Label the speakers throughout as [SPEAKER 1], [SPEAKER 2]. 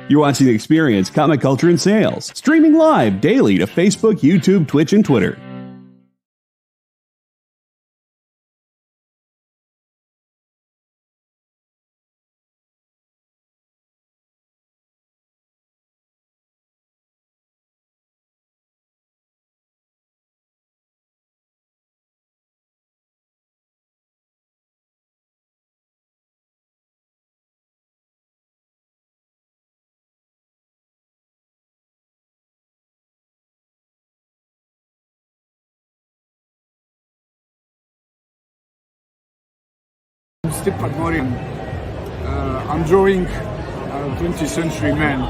[SPEAKER 1] You're watching Experience Comic Culture and Sales, streaming live daily to Facebook, YouTube, Twitch, and Twitter.
[SPEAKER 2] I'm drawing 20th Century Man,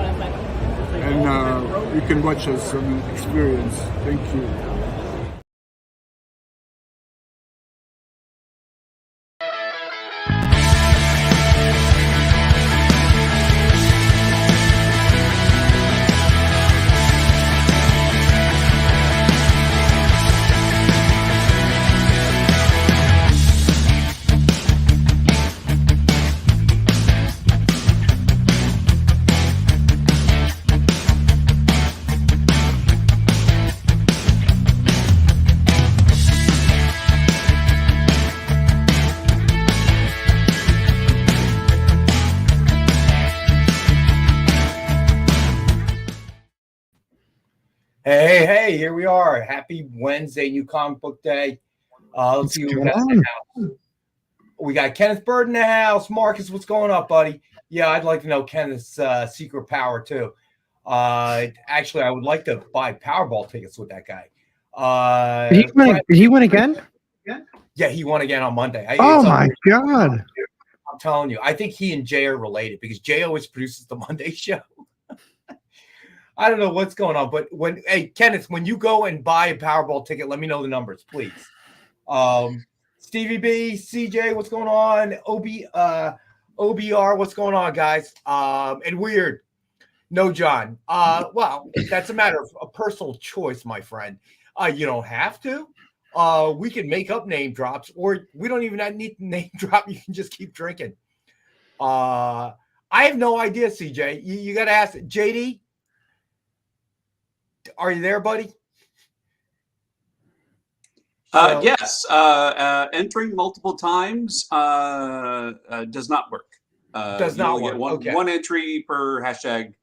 [SPEAKER 2] and you can watch us on Experience. Thank you.
[SPEAKER 3] Hey, here we are. Happy Wednesday, New Comic Book Day. Let's see who we got in the house. We got Kenneth Bird in the house. Marcus, what's going on, buddy? Yeah, I'd like to know Kenneth's secret power, too. Actually, I would like to buy Powerball tickets with that guy.
[SPEAKER 4] Did he win again?
[SPEAKER 3] Yeah, he won again on Monday.
[SPEAKER 4] Oh, my God.
[SPEAKER 3] I'm telling you. I think he and Jay are related because Jay always produces the Monday show. I don't know what's going on, but Kenneth, when you go and buy a Powerball ticket, let me know the numbers, please. Stevie B, CJ, what's going on? OBR, what's going on, guys? And Weird, no John. Well, that's a matter of a personal choice, my friend. You don't have to. We can make up name drops, or we don't even need to name drop. You can just keep drinking. I have no idea, CJ. You got to ask JD. Are you there, buddy?
[SPEAKER 5] Yes. Entering multiple times does not work.
[SPEAKER 3] Does not work.
[SPEAKER 5] One entry per hashtag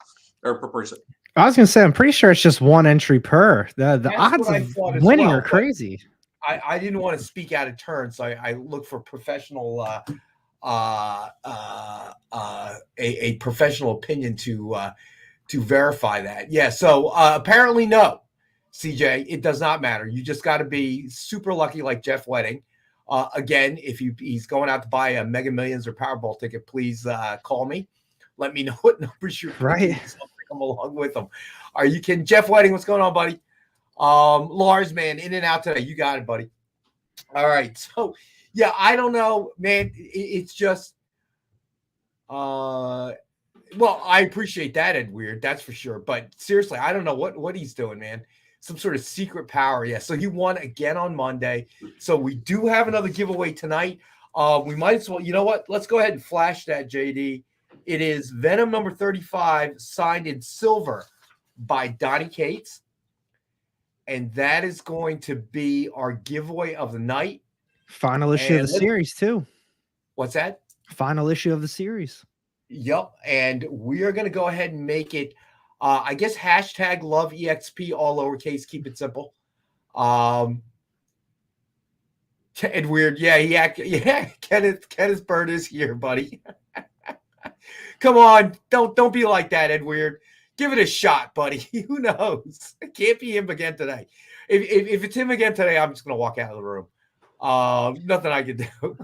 [SPEAKER 5] or per person.
[SPEAKER 4] I was going to say, I'm pretty sure it's just one entry per. The odds of winning are crazy.
[SPEAKER 3] I didn't want to speak out of turn, so I look for professional a professional opinion to verify that. Yeah, so apparently no, CJ, it does not matter. You just got to be super lucky like Jeff Wedding. Again, if he's going out to buy a Mega Millions or Powerball ticket, please call me. Let me know what numbers you're
[SPEAKER 4] right.
[SPEAKER 3] Come along with them. Are you kidding? Jeff Wedding, what's going on, buddy? Lars, man, in and out today. You got it, buddy. All right. So, yeah, I don't know, man. It's just well, I appreciate that, Ed Weird. That's for sure. But seriously, I don't know what he's doing, man. Some sort of secret power. Yeah. So he won again on Monday. So we do have another giveaway tonight. We might as well, you know what? Let's go ahead and flash that, JD. It is Venom number 35, signed in silver by Donnie Cates. And that is going to be our giveaway of the night.
[SPEAKER 4] Final issue of the series, too.
[SPEAKER 3] What's that?
[SPEAKER 4] Final issue of the series.
[SPEAKER 3] Yep. And we are going to go ahead and make it, I guess, hashtag love EXP, all lowercase, keep it simple. And Weird. Yeah, Kenneth Bird is here, buddy. Come on. Don't be like that, Ed Weird. Give it a shot, buddy. Who knows? It can't be him again today. If it's him again today, I'm just going to walk out of the room. Nothing I can do.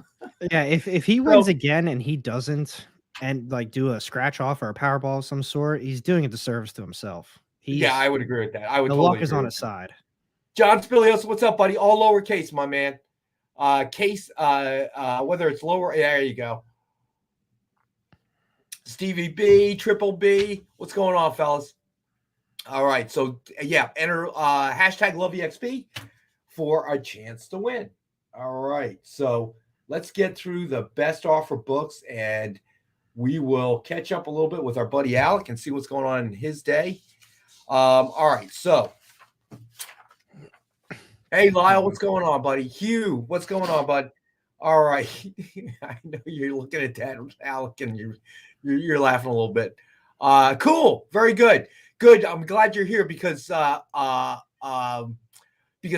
[SPEAKER 4] Yeah, if he wins again and he doesn't and like do a scratch off or a Powerball of some sort, he's doing a disservice to himself.
[SPEAKER 3] Yeah, I would agree with that. I would.
[SPEAKER 4] The
[SPEAKER 3] totally
[SPEAKER 4] luck is on his side.
[SPEAKER 3] John Spilios, what's up, buddy? All lowercase, my man. Case, whether it's lower, there you go. Stevie B, Triple B, what's going on, fellas? All right, so yeah, enter hashtag LoveEXP for a chance to win. All right, so let's get through the best offer books, and we will catch up a little bit with our buddy Alec and see what's going on in his day. All right, so hey Lyle, what's going on, buddy? Hugh, what's going on, bud? All right, I know you're looking at that, Alec, and you're laughing a little bit. Cool, very good, good. I'm glad you're here because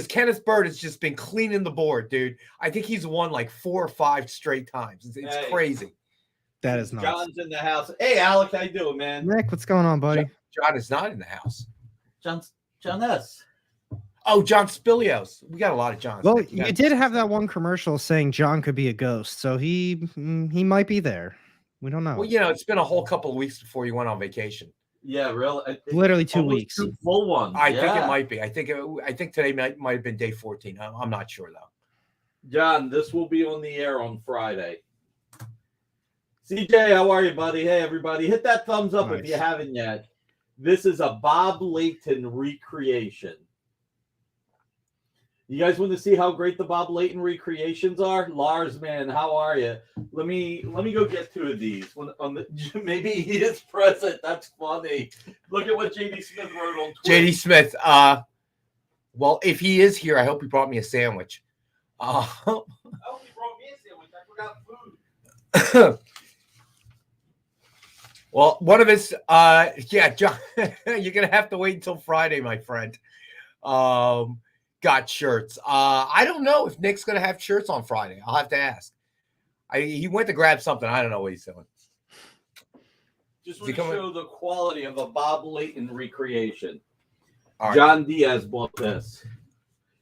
[SPEAKER 3] Kenneth Bird has just been cleaning the board, dude. I think he's won like 4 or 5 straight times. It's crazy.
[SPEAKER 4] That is nuts.
[SPEAKER 6] John's in the house. Hey, Alec, how you doing, man?
[SPEAKER 4] Nick, what's going on, buddy?
[SPEAKER 3] John is not in the house.
[SPEAKER 6] John S.
[SPEAKER 3] Oh, John Spilios. We got a lot of Johns.
[SPEAKER 4] Well, you did have that one commercial saying John could be a ghost, so he might be there. We don't know.
[SPEAKER 3] Well, it's been a whole couple of weeks before you went on vacation.
[SPEAKER 6] Yeah, really.
[SPEAKER 4] Literally 2 weeks.
[SPEAKER 6] 2 full ones.
[SPEAKER 3] I think it might be. I think today might have been day 14. I'm not sure though.
[SPEAKER 6] John, this will be on the air on Friday. CJ, how are you, buddy? Hey, everybody, hit that thumbs up if you haven't yet. This is a Bob Layton recreation. You guys want to see how great the Bob Layton recreations are? Lars, man, how are you? Let me go get 2 of these. Maybe he is present. That's funny. Look at what JD Smith wrote on Twitter.
[SPEAKER 3] JD Smith. Well, if he is here, I hope he brought me a sandwich.
[SPEAKER 6] I hope he brought me a sandwich. I forgot food.
[SPEAKER 3] Well, one of his, John, you're gonna have to wait until Friday, my friend. Got shirts. I don't know if Nick's gonna have shirts on Friday. I'll have to ask. He went to grab something. I don't know what he's doing.
[SPEAKER 6] Just want to show the quality of a Bob Layton recreation.
[SPEAKER 3] All right.
[SPEAKER 6] John Diaz bought this.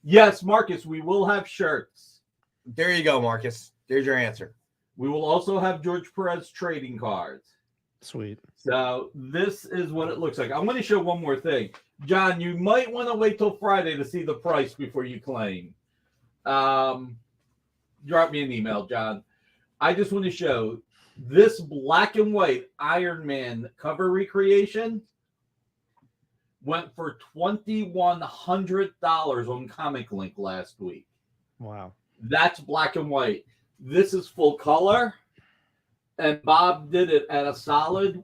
[SPEAKER 6] Yes, Marcus, we will have shirts.
[SPEAKER 3] There you go, Marcus. There's your answer.
[SPEAKER 6] We will also have George Perez trading cards.
[SPEAKER 4] Sweet.
[SPEAKER 6] So this is what it looks like. I'm going to show one more thing. John, you might want to wait till Friday to see the price before you claim. Drop me an email, John. I just want to show this black and white Iron Man cover recreation went for $2,100 on Comic Link last week.
[SPEAKER 4] Wow.
[SPEAKER 6] That's black and white. This is full color. And Bob did it at a solid.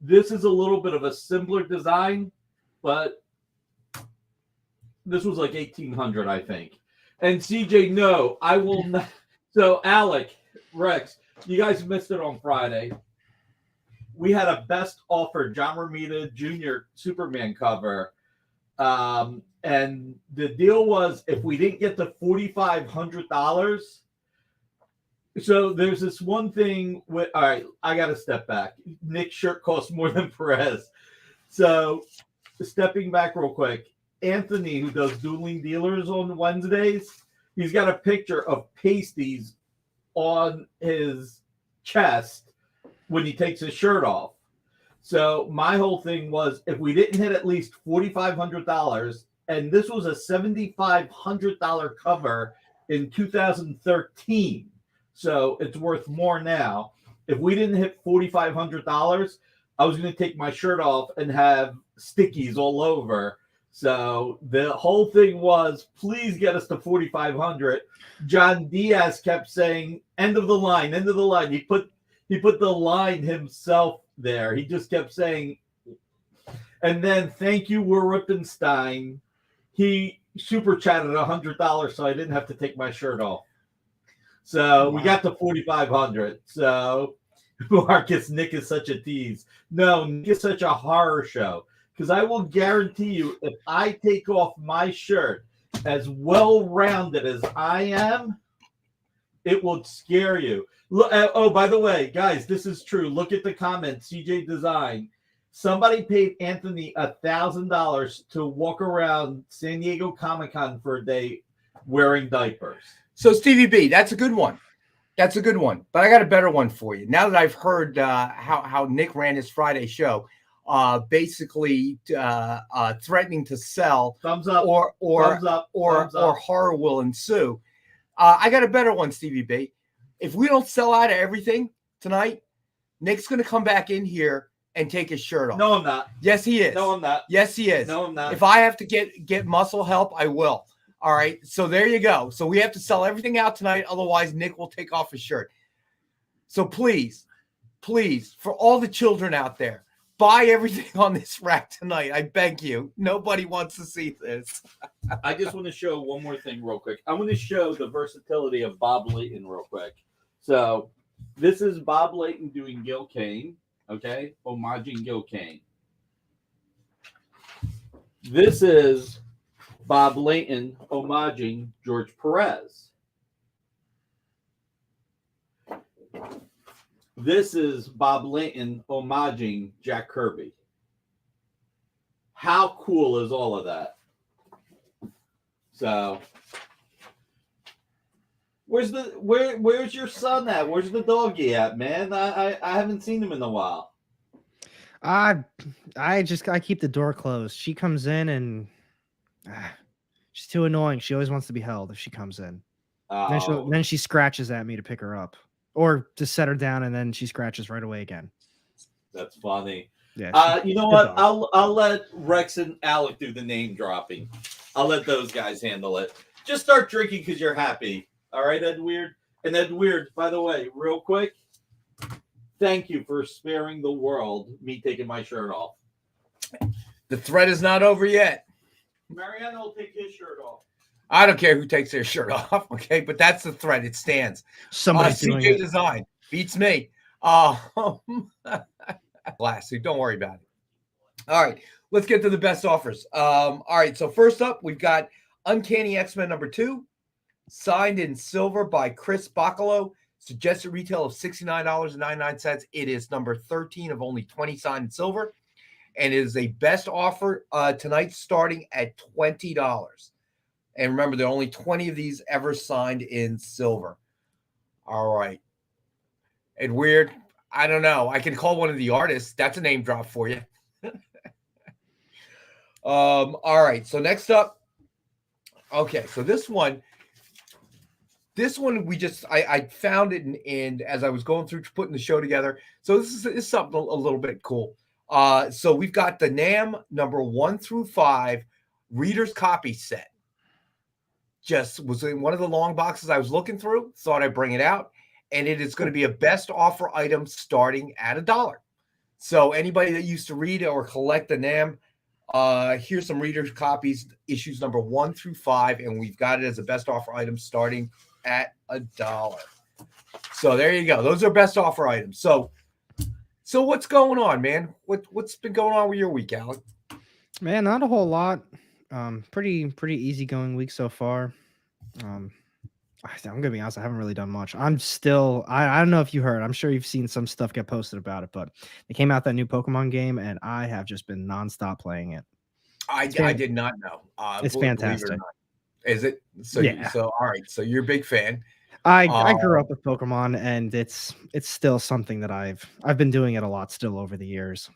[SPEAKER 6] This is a little bit of a simpler design, but this was like $1,800, I think. And CJ, no, I will not. So Alec, Rex, you guys missed it on Friday. We had a best offer John Romita Jr. Superman cover. And the deal was if we didn't get to $4,500, so there's this one thing with, all right, I got to step back. Nick's shirt costs more than Perez. So stepping back real quick, Anthony, who does Dueling Dealers on Wednesdays, he's got a picture of pasties on his chest when he takes his shirt off. So my whole thing was if we didn't hit at least $4,500, and this was a $7,500 cover in 2013. So it's worth more now. If we didn't hit $4,500, I was going to take my shirt off and have stickies all over. So the whole thing was, please get us to 4,500. John Diaz kept saying, end of the line, end of the line. He put the line himself there. He just kept saying, and then thank you, Rippenstein. He super chatted $100 so I didn't have to take my shirt off. So we got to 4,500. So Marcus, Nick is such a tease. No, Nick is such a horror show. Because I will guarantee you, if I take off my shirt as well-rounded as I am, it will scare you. Look, oh, by the way, guys, this is true. Look at the comments, CJ Design. Somebody paid Anthony $1,000 to walk around San Diego Comic-Con for a day wearing diapers.
[SPEAKER 3] So Stevie B, that's a good one. That's a good one. But I got a better one for you. Now that I've heard how Nick ran his Friday show, basically threatening to sell,
[SPEAKER 6] thumbs up,
[SPEAKER 3] or horror will ensue. I got a better one, Stevie B. If we don't sell out of everything tonight, Nick's going to come back in here and take his shirt off.
[SPEAKER 6] No, I'm not.
[SPEAKER 3] Yes, he is.
[SPEAKER 6] No, I'm not.
[SPEAKER 3] Yes, he is.
[SPEAKER 6] No, I'm not.
[SPEAKER 3] If I have to get muscle help, I will. All right. So there you go. So we have to sell everything out tonight. Otherwise, Nick will take off his shirt. So please, please, for all the children out there, buy everything on this rack tonight. I beg you. Nobody wants to see this.
[SPEAKER 6] I just want to show one more thing real quick. I want to show the versatility of Bob Layton real quick. So this is Bob Layton doing Gil Kane, okay? Homaging Gil Kane. This is Bob Layton homaging George Perez. This is Bob Layton homaging Jack Kirby. How cool is all of that? So, where's your son at? Where's the doggy at, man? I haven't seen him in a while.
[SPEAKER 4] I keep the door closed. She comes in and she's too annoying. She always wants to be held if she comes in. Then she scratches at me to pick her up, or to set her down, and then she scratches right away again.
[SPEAKER 6] That's funny.
[SPEAKER 4] Yeah.
[SPEAKER 6] You know what? I'll let Rex and Alec do the name dropping. I'll let those guys handle it. Just start drinking because you're happy. All right, Ed Weird? And Ed Weird, by the way, real quick, thank you for sparing the world me taking my shirt off.
[SPEAKER 3] The thread is not over yet.
[SPEAKER 6] Mariano will take his shirt off.
[SPEAKER 3] I don't care who takes their shirt off, okay? But that's the thread. It stands.
[SPEAKER 4] Somebody's doing
[SPEAKER 3] CJ
[SPEAKER 4] it.
[SPEAKER 3] Design beats me. Lastly, don't worry about it. All right, let's get to the best offers. All right, so first up, we've got Uncanny X-Men #2, signed in silver by Chris Bacalo. Suggested retail of $69.99. It is number 13 of only 20 signed in silver, and it is a best offer tonight, starting at $20. And remember, there are only 20 of these ever signed in silver. All right. And Weird, I don't know. I can call one of the artists. That's a name drop for you. All right. So next up. Okay. So this one I found it and as I was going through putting the show together. So this is something a little bit cool. So we've got the NAMM number 1 through 5 reader's copy set. Just was in one of the long boxes I was looking through, thought I'd bring it out, and it is going to be a best offer item starting at $1. So anybody that used to read or collect the NAMM, here's some reader's copies, issues number 1 through 5, and we've got it as a best offer item starting at $1. So there you go. Those are best offer items. So what's going on, man? What's been going on with your week, Alec?
[SPEAKER 4] Man, not a whole lot. Pretty easygoing week so far. I'm gonna be honest, I haven't really done much. I don't know if you heard. I'm sure you've seen some stuff get posted about it, but they came out that new Pokemon game, and I have just been nonstop playing it.
[SPEAKER 3] I did not know.
[SPEAKER 4] It's fantastic.
[SPEAKER 3] Is it? So
[SPEAKER 4] yeah.
[SPEAKER 3] So all right. So you're a big fan.
[SPEAKER 4] I grew up with Pokemon, and it's still something that I've been doing it a lot still over the years.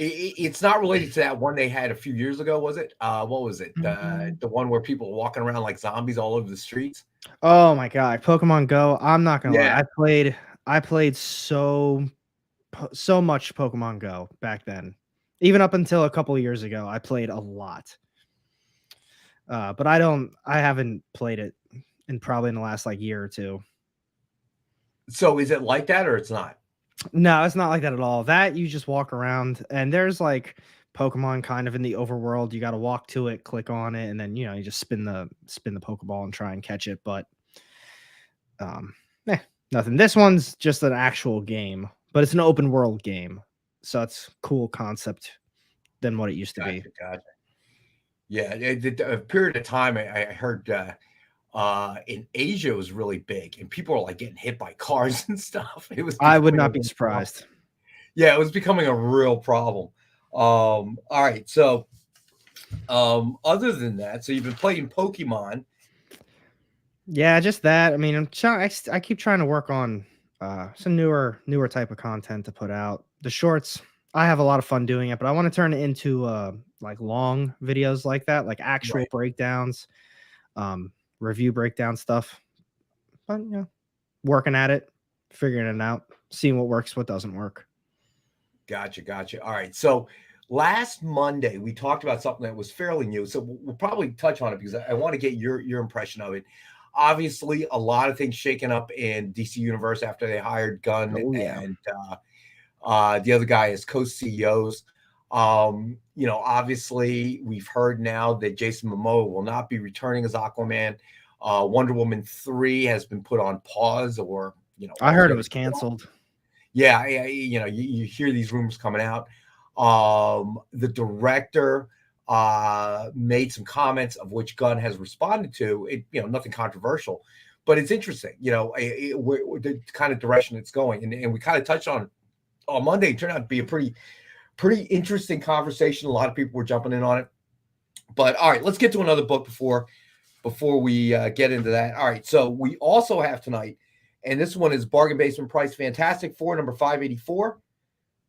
[SPEAKER 3] It's not related to that one they had a few years ago, was it? What was it? The one where people were walking around like zombies all over the streets?
[SPEAKER 4] Oh my god, Pokemon Go! I'm not gonna
[SPEAKER 3] Yeah.
[SPEAKER 4] lie. I played so much Pokemon Go back then. Even up until a couple of years ago, I played a lot. But I haven't played it in probably in the last year or two.
[SPEAKER 3] So is it like that or it's not?
[SPEAKER 4] No, it's not like that at all. That you just walk around and there's Pokemon kind of in the overworld. You got to walk to it, click on it, and then you just spin the Pokeball and try and catch it. But nothing. This one's just an actual game, but it's an open world game, so it's cool concept than what it used to be.
[SPEAKER 3] Gotcha. Yeah, a period of time I heard in Asia it was really big, and people were getting hit by cars and stuff.
[SPEAKER 4] I would not be surprised.
[SPEAKER 3] Yeah, it was becoming a real problem. All right, so other than that, so you've been playing Pokemon.
[SPEAKER 4] Yeah, just that. I mean, I keep trying to work on some newer type of content to put out. The shorts, I have a lot of fun doing it, but I want to turn it into long videos like that, like actual breakdowns, review breakdown stuff. But working at it, figuring it out, seeing what works, what doesn't work.
[SPEAKER 3] Gotcha. All right. So last Monday we talked about something that was fairly new. So we'll probably touch on it because I want to get your impression of it. Obviously, a lot of things shaken up in DC Universe after they hired Gunn
[SPEAKER 4] Oh yeah.
[SPEAKER 3] and the other guy as co-CEOs. Obviously, we've heard now that Jason Momoa will not be returning as Aquaman. Wonder Woman 3 has been put on pause, or
[SPEAKER 4] I heard it
[SPEAKER 3] altogether
[SPEAKER 4] was canceled.
[SPEAKER 3] yeah, you hear these rumors coming out. The director made some comments of which Gunn has responded to. It, nothing controversial, but it's interesting. The kind of direction it's going, and we kind of touched on Monday. It turned out to be a pretty interesting conversation. A lot of people were jumping in on it. But all right, let's get to another book before we get into that. All right, so we also have tonight. And this one is Bargain Basement Price Fantastic Four, number 584,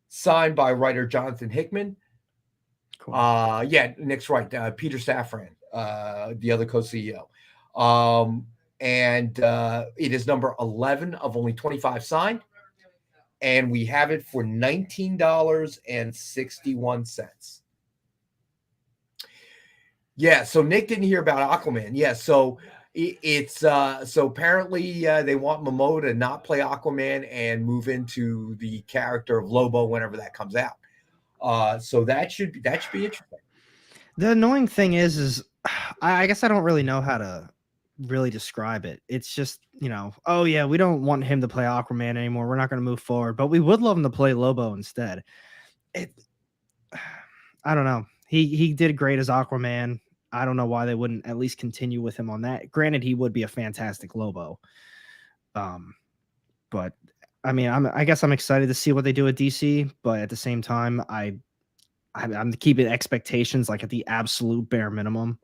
[SPEAKER 3] signed by writer Jonathan Hickman.
[SPEAKER 4] Cool.
[SPEAKER 3] Yeah, Nick's right. Peter Safran, the other co-CEO. And it is number 11 of only 25 signed. And we have it for $19.61. Yeah, so Nick didn't hear about Aquaman. Yeah, so it's so apparently they want Momoa to not play Aquaman and move into the character of Lobo whenever that comes out. So that should be interesting.
[SPEAKER 4] The annoying thing is I guess I don't really know how to really describe it. It's just, oh yeah, we don't want him to play Aquaman anymore. We're not going to move forward, but we would love him to play Lobo instead. I don't know. He did great as Aquaman. I don't know why they wouldn't at least continue with him on that. Granted, he would be a fantastic Lobo. But I mean, I guess I'm excited to see what they do at DC, but at the same time, I'm keeping expectations like at the absolute bare minimum.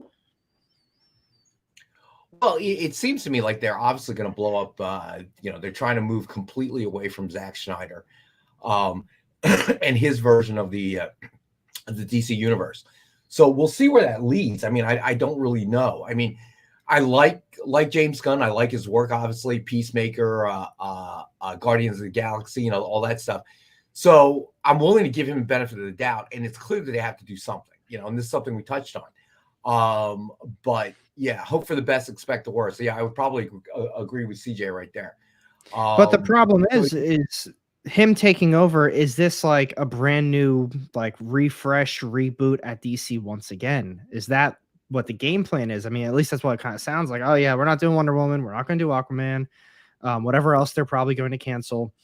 [SPEAKER 3] Well, it seems to me like they're obviously going to blow up. They're trying to move completely away from Zack Snyder, and his version of the DC universe. So we'll see where that leads. I mean, I don't really know. I mean, I like James Gunn. I like his work, obviously, Peacemaker, Guardians of the Galaxy, all that stuff. So I'm willing to give him the benefit of the doubt. And it's clear that they have to do something, and this is something we touched on. But yeah, hope for the best, expect the worst. So yeah, I would probably agree with CJ right there.
[SPEAKER 4] But the problem is him taking over. Is this like a brand new, like refresh reboot at DC once again? Is that what the game plan is? I mean, at least that's what it kind of sounds like. Oh yeah, we're not doing Wonder Woman. We're not going to do Aquaman. Whatever else they're probably going to cancel.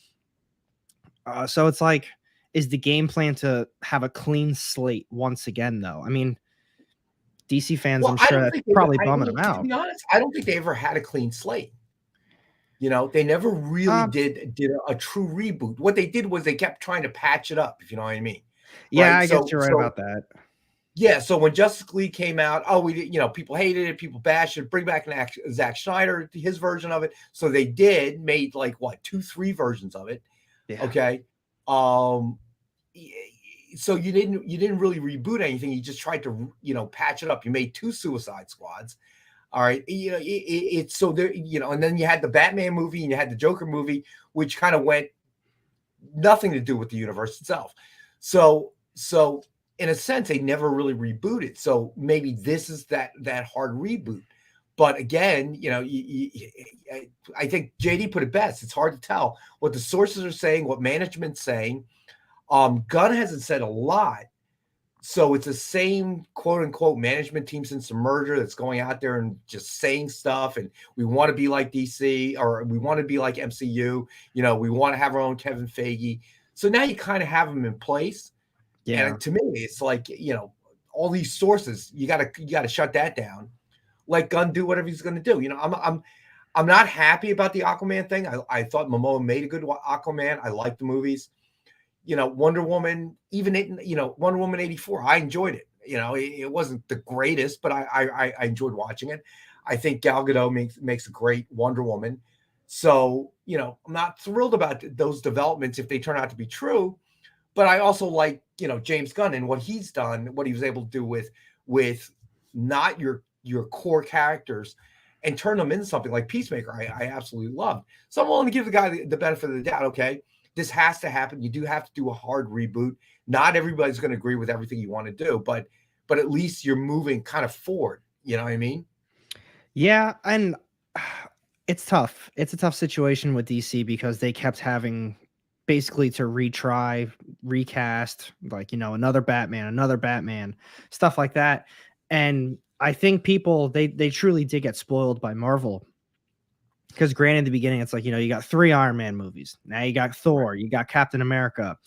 [SPEAKER 4] So it's like, is the game plan to have a clean slate once again, though? I mean, DC fans, I'm sure that's probably bumming them out.
[SPEAKER 3] To be honest, I don't think they ever had a clean slate. They never really did a true reboot. What they did was they kept trying to patch it up, if you know what I mean.
[SPEAKER 4] Yeah, right? I guess you're right about that.
[SPEAKER 3] Yeah, so when Justice League came out, people hated it, people bashed it, bring back Zack Snyder, his version of it. So they made like 2-3 versions of it. Yeah. Okay. So you didn't really reboot anything. You just tried to, patch it up. You made 2 Suicide Squads. All right. It's so there, and then you had the Batman movie and you had the Joker movie, which kind of went nothing to do with the universe itself. So in a sense, they never really rebooted. So maybe this is that hard reboot. But again, I think JD put it best. It's hard to tell what the sources are saying, what management's saying. Gunn hasn't said a lot. So it's the same quote unquote management team since the merger that's going out there and just saying stuff. And we want to be like DC, or we want to be like MCU. We want to have our own Kevin Feige. So now you kind of have them in place. Yeah. And to me, it's like, all these sources, you gotta shut that down. Let Gunn do whatever he's going to do. I'm not happy about the Aquaman thing. I thought Momoa made a good Aquaman. I like the movies. Wonder Woman, even Wonder Woman 84, I enjoyed it. It wasn't the greatest, but I enjoyed watching it. I think Gal Gadot makes a great Wonder Woman. So, I'm not thrilled about those developments if they turn out to be true. But I also like, James Gunn and what he's done, what he was able to do with not your core characters and turn them into something like Peacemaker. I absolutely loved. So I'm willing to give the guy the benefit of the doubt. Okay, this has to happen. You do have to do a hard reboot. Not everybody's going to agree with everything you want to do, but at least you're moving kind of forward. You know what I mean?
[SPEAKER 4] Yeah, and It's tough. It's a tough situation with DC because they kept having basically to retry, recast, like, another Batman, stuff like that. And I think people they truly did get spoiled by Marvel. Because granted, in the beginning, it's like, you got 3 Iron Man movies. Now you got Thor, you got Captain America,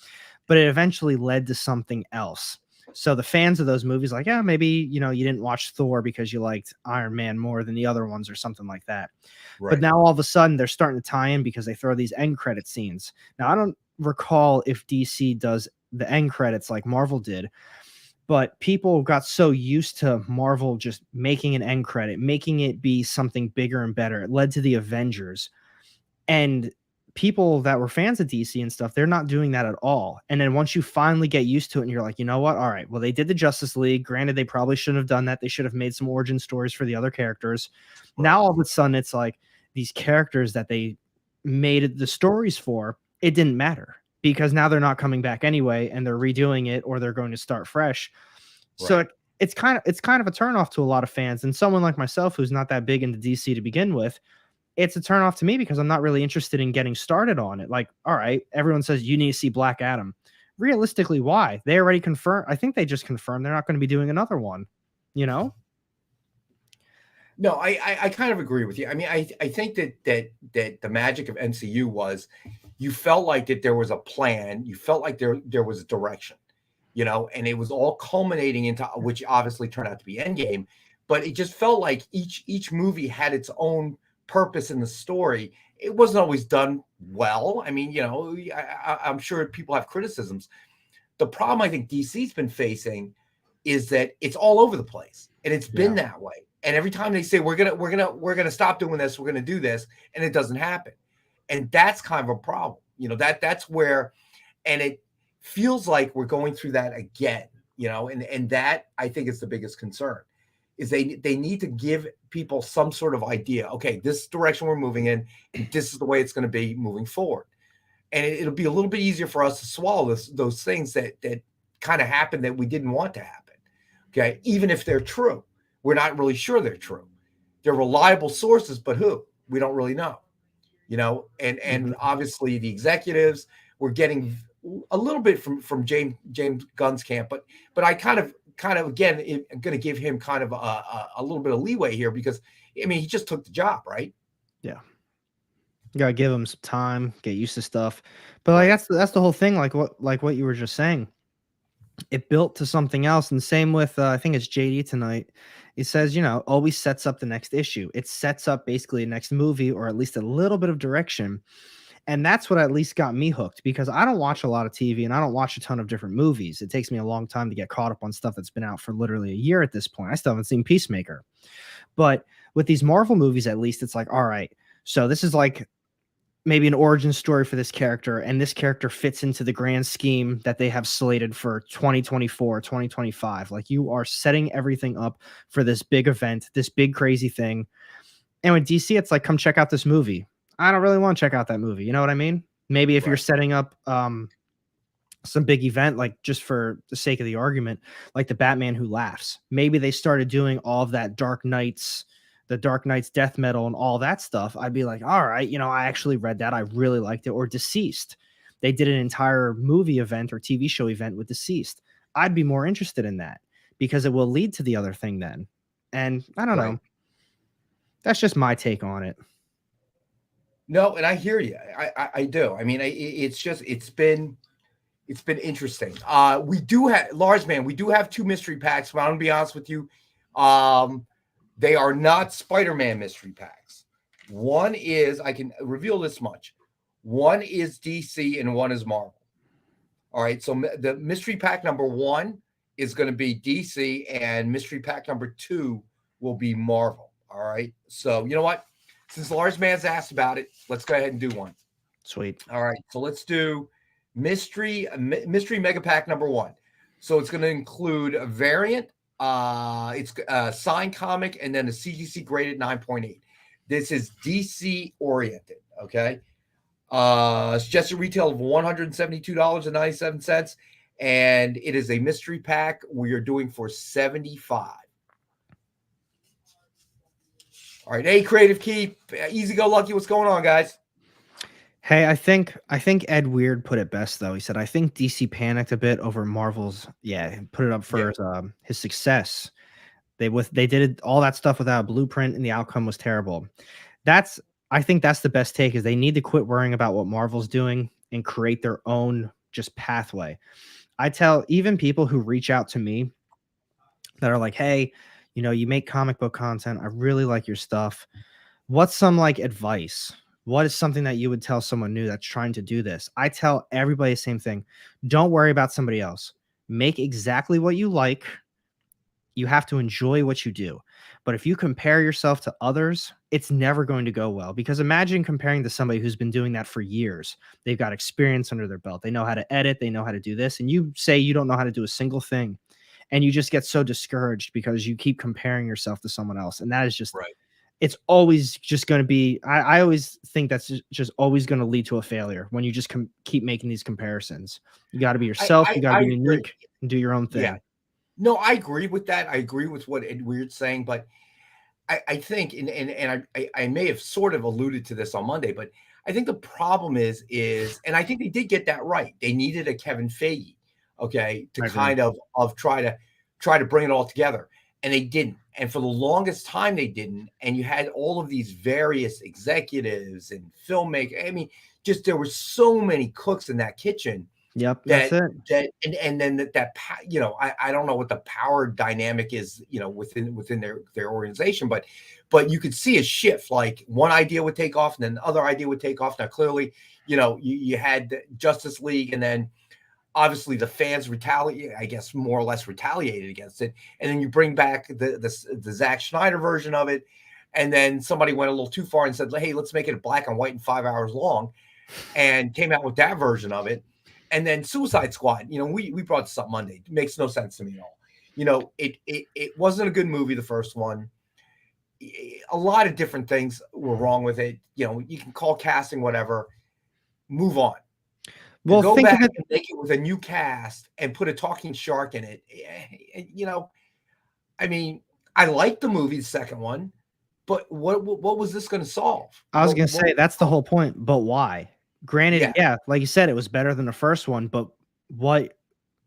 [SPEAKER 4] but it eventually led to something else. So the fans of those movies, like, yeah, maybe, you didn't watch Thor because you liked Iron Man more than the other ones or something like that.
[SPEAKER 3] Right.
[SPEAKER 4] But now all of a sudden they're starting to tie in because they throw these end credit scenes. Now, I don't recall if DC does the end credits like Marvel did, but people got so used to Marvel just making an end credit, making it be something bigger and better. It led to the Avengers. And people that were fans of DC and stuff, they're not doing that at all. And then once you finally get used to it and you're like, you know what? All right, well, they did the Justice League. Granted, they probably shouldn't have done that. They should have made some origin stories for the other characters. Right. Now, all of a sudden, it's like these characters that they made the stories for, it didn't matter because now they're not coming back anyway and they're redoing it or they're going to start fresh. Right. So it's kind of a turnoff to a lot of fans. And someone like myself, who's not that big into DC to begin with, it's a turnoff to me because I'm not really interested in getting started on it. Like, all right, everyone says you need to see Black Adam. Realistically, why? They already confirmed. I think they just confirmed they're not going to be doing another one,
[SPEAKER 3] No, I kind of agree with you. I mean, I think that the magic of MCU was you felt like that there was a plan. You felt like there was a direction, and it was all culminating into, which obviously turned out to be Endgame, but it just felt like each movie had its own purpose in the story. It wasn't always done well. I mean, I'm sure people have criticisms. The problem I think DC's been facing is that it's all over the place, and it's been that way. And every time they say we're gonna stop doing this, we're gonna do this, and it doesn't happen, and that's kind of a problem. That's where, and it feels like we're going through that again. And that I think is the biggest concern. Is they need to give people some sort of idea. Okay, this direction we're moving in, and this is the way it's going to be moving forward. And it'll be a little bit easier for us to swallow those things that kind of happen that we didn't want to happen. Okay, even if they're true, we're not really sure they're true. They're reliable sources, but who? We don't really know. And obviously the executives, we're getting a little bit from James Gunn's camp, but I kind of again, I'm going to give him kind of a little bit of leeway here because, I mean, he just took the job, right?
[SPEAKER 4] Yeah. You got to give him some time, get used to stuff. But like, that's the whole thing. Like what you were just saying, it built to something else. And same with, I think it's JD tonight. It says, always sets up the next issue. It sets up basically a next movie or at least a little bit of direction. And that's what at least got me hooked because I don't watch a lot of TV and I don't watch a ton of different movies. It takes me a long time to get caught up on stuff that's been out for literally a year at this point. I still haven't seen Peacemaker. But with these Marvel movies, at least it's like, all right, so this is like maybe an origin story for this character, and this character fits into the grand scheme that they have slated for 2024, 2025. Like you are setting everything up for this big event, this big crazy thing. And with DC, it's like, come check out this movie. I don't really want to check out that movie. You know what I mean? Maybe if you're setting up some big event, like just for the sake of the argument, like the Batman Who Laughs, maybe they started doing all of that the Dark Knight's death metal and all that stuff. I'd be like, all right, I actually read that. I really liked it. Or Deceased. They did an entire movie event or TV show event with Deceased. I'd be more interested in that because it will lead to the other thing then. And I don't know. That's just my take on it.
[SPEAKER 3] No, and I hear you. I do. I mean, it's been interesting. We do have Lars, man. We do have 2 mystery packs, but I'm gonna be honest with you. They are not Spider-Man mystery packs. One is, I can reveal this much. One is DC and one is Marvel. All right. So the mystery pack number 1 is going to be DC, and mystery pack number 2 will be Marvel. All right. So you know what? Since Lars Man's asked about it, let's go ahead and do one.
[SPEAKER 4] Sweet.
[SPEAKER 3] All right. So let's do mystery mega pack number 1. So it's going to include a variant. It's a signed comic and then a CGC graded 9.8. This is DC oriented. Okay. Suggested retail of $172.97. And it is a mystery pack we are doing for $75. All right. Hey, Creative Key. Easy Go Lucky. What's going on, guys?
[SPEAKER 4] Hey, I think Ed Weird put it best though. He said, "I think DC panicked a bit over Marvel's put it up for his success. They did it, all that stuff without a blueprint, and the outcome was terrible." I think that's the best take, is they need to quit worrying about what Marvel's doing and create their own just pathway. I tell even people who reach out to me that are like, "Hey, you make comic book content. I really like your stuff. What's some like advice? What is something that you would tell someone new that's trying to do this?" I tell everybody the same thing. Don't worry about somebody else. Make exactly what you like. You have to enjoy what you do. But if you compare yourself to others, it's never going to go well, because imagine comparing to somebody who's been doing that for years. They've got experience under their belt. They know how to edit. They know how to do this. And you say you don't know how to do a single thing. And you just get so discouraged because you keep comparing yourself to someone else. And that is just
[SPEAKER 3] right.
[SPEAKER 4] It's always just going to be, I always think that's just always going to lead to a failure when you just keep making these comparisons. You got to be yourself. You got to be unique and do your own thing.
[SPEAKER 3] Yeah. No, I agree with that. I agree with what Ed Weird's saying, but I think, and I may have sort of alluded to this on Monday, but I think the problem is, and I think they did get that right. They needed a Kevin Feige, okay, to kind of try to bring it all together. And they didn't. And for the longest time, they didn't. And you had all of these various executives and filmmakers. I mean, just there were so many cooks in that kitchen.
[SPEAKER 4] Yep, that's it.
[SPEAKER 3] And then I don't know what the power dynamic is, within their organization, but you could see a shift. Like one idea would take off, and then the other idea would take off. Now, clearly, you had the Justice League, and then obviously the fans more or less retaliated against it. And then you bring back the Zack Snyder version of it. And then somebody went a little too far and said, "Hey, let's make it black and white and 5 hours long," and came out with that version of it. And then Suicide Squad, we brought this up Monday. It makes no sense to me at all. It wasn't a good movie, the first one. A lot of different things were wrong with it. You can call casting, whatever, move on. Well, go back and make it with a new cast and put a talking shark in it. I mean, I liked the movie, the second one, but what was this going to solve?
[SPEAKER 4] I was going to say, that's the whole point. But why? Granted, like you said, it was better than the first one, but why?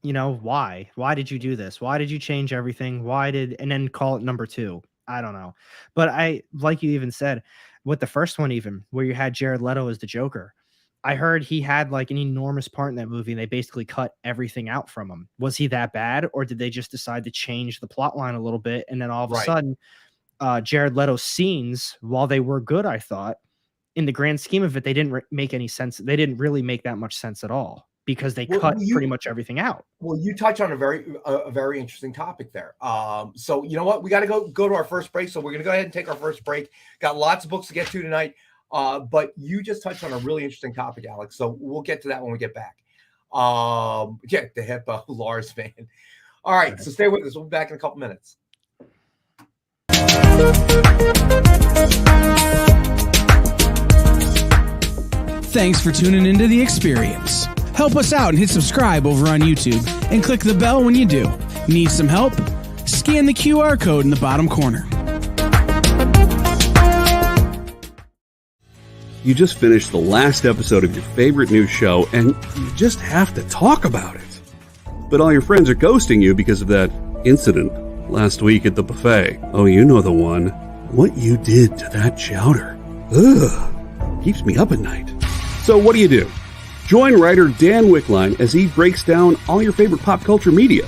[SPEAKER 4] Why did you do this? Why did you change everything? And then call it number 2? I don't know. But like you even said, with the first one, even where you had Jared Leto as the Joker, I heard he had like an enormous part in that movie, and they basically cut everything out from him. Was he that bad, or did they just decide to change the plot line a little bit? And then all of a sudden, Jared Leto's scenes, while they were good, I thought, in the grand scheme of it, they didn't make any sense. They didn't really make that much sense at all, because they cut pretty much everything out.
[SPEAKER 3] Well, you touch on a very interesting topic there. So you know what? We got to go to our first break. So we're going to go ahead and take our first break. Got lots of books to get to tonight. But you just touched on a really interesting topic, Alex. So we'll get to that when we get back. The hippo Lars fan. All right. So stay with us. We'll be back in a couple minutes.
[SPEAKER 7] Thanks for tuning into The Experience. Help us out and hit subscribe over on YouTube and click the bell when you do. Need some help? Scan the QR code in the bottom corner.
[SPEAKER 1] You just finished the last episode of your favorite news show and you just have to talk about it. But all your friends are ghosting you because of that incident last week at the buffet. Oh, you know the one. What you did to that chowder. Ugh. Keeps me up at night. So what do? Join writer Dan Wickline as he breaks down all your favorite pop culture media.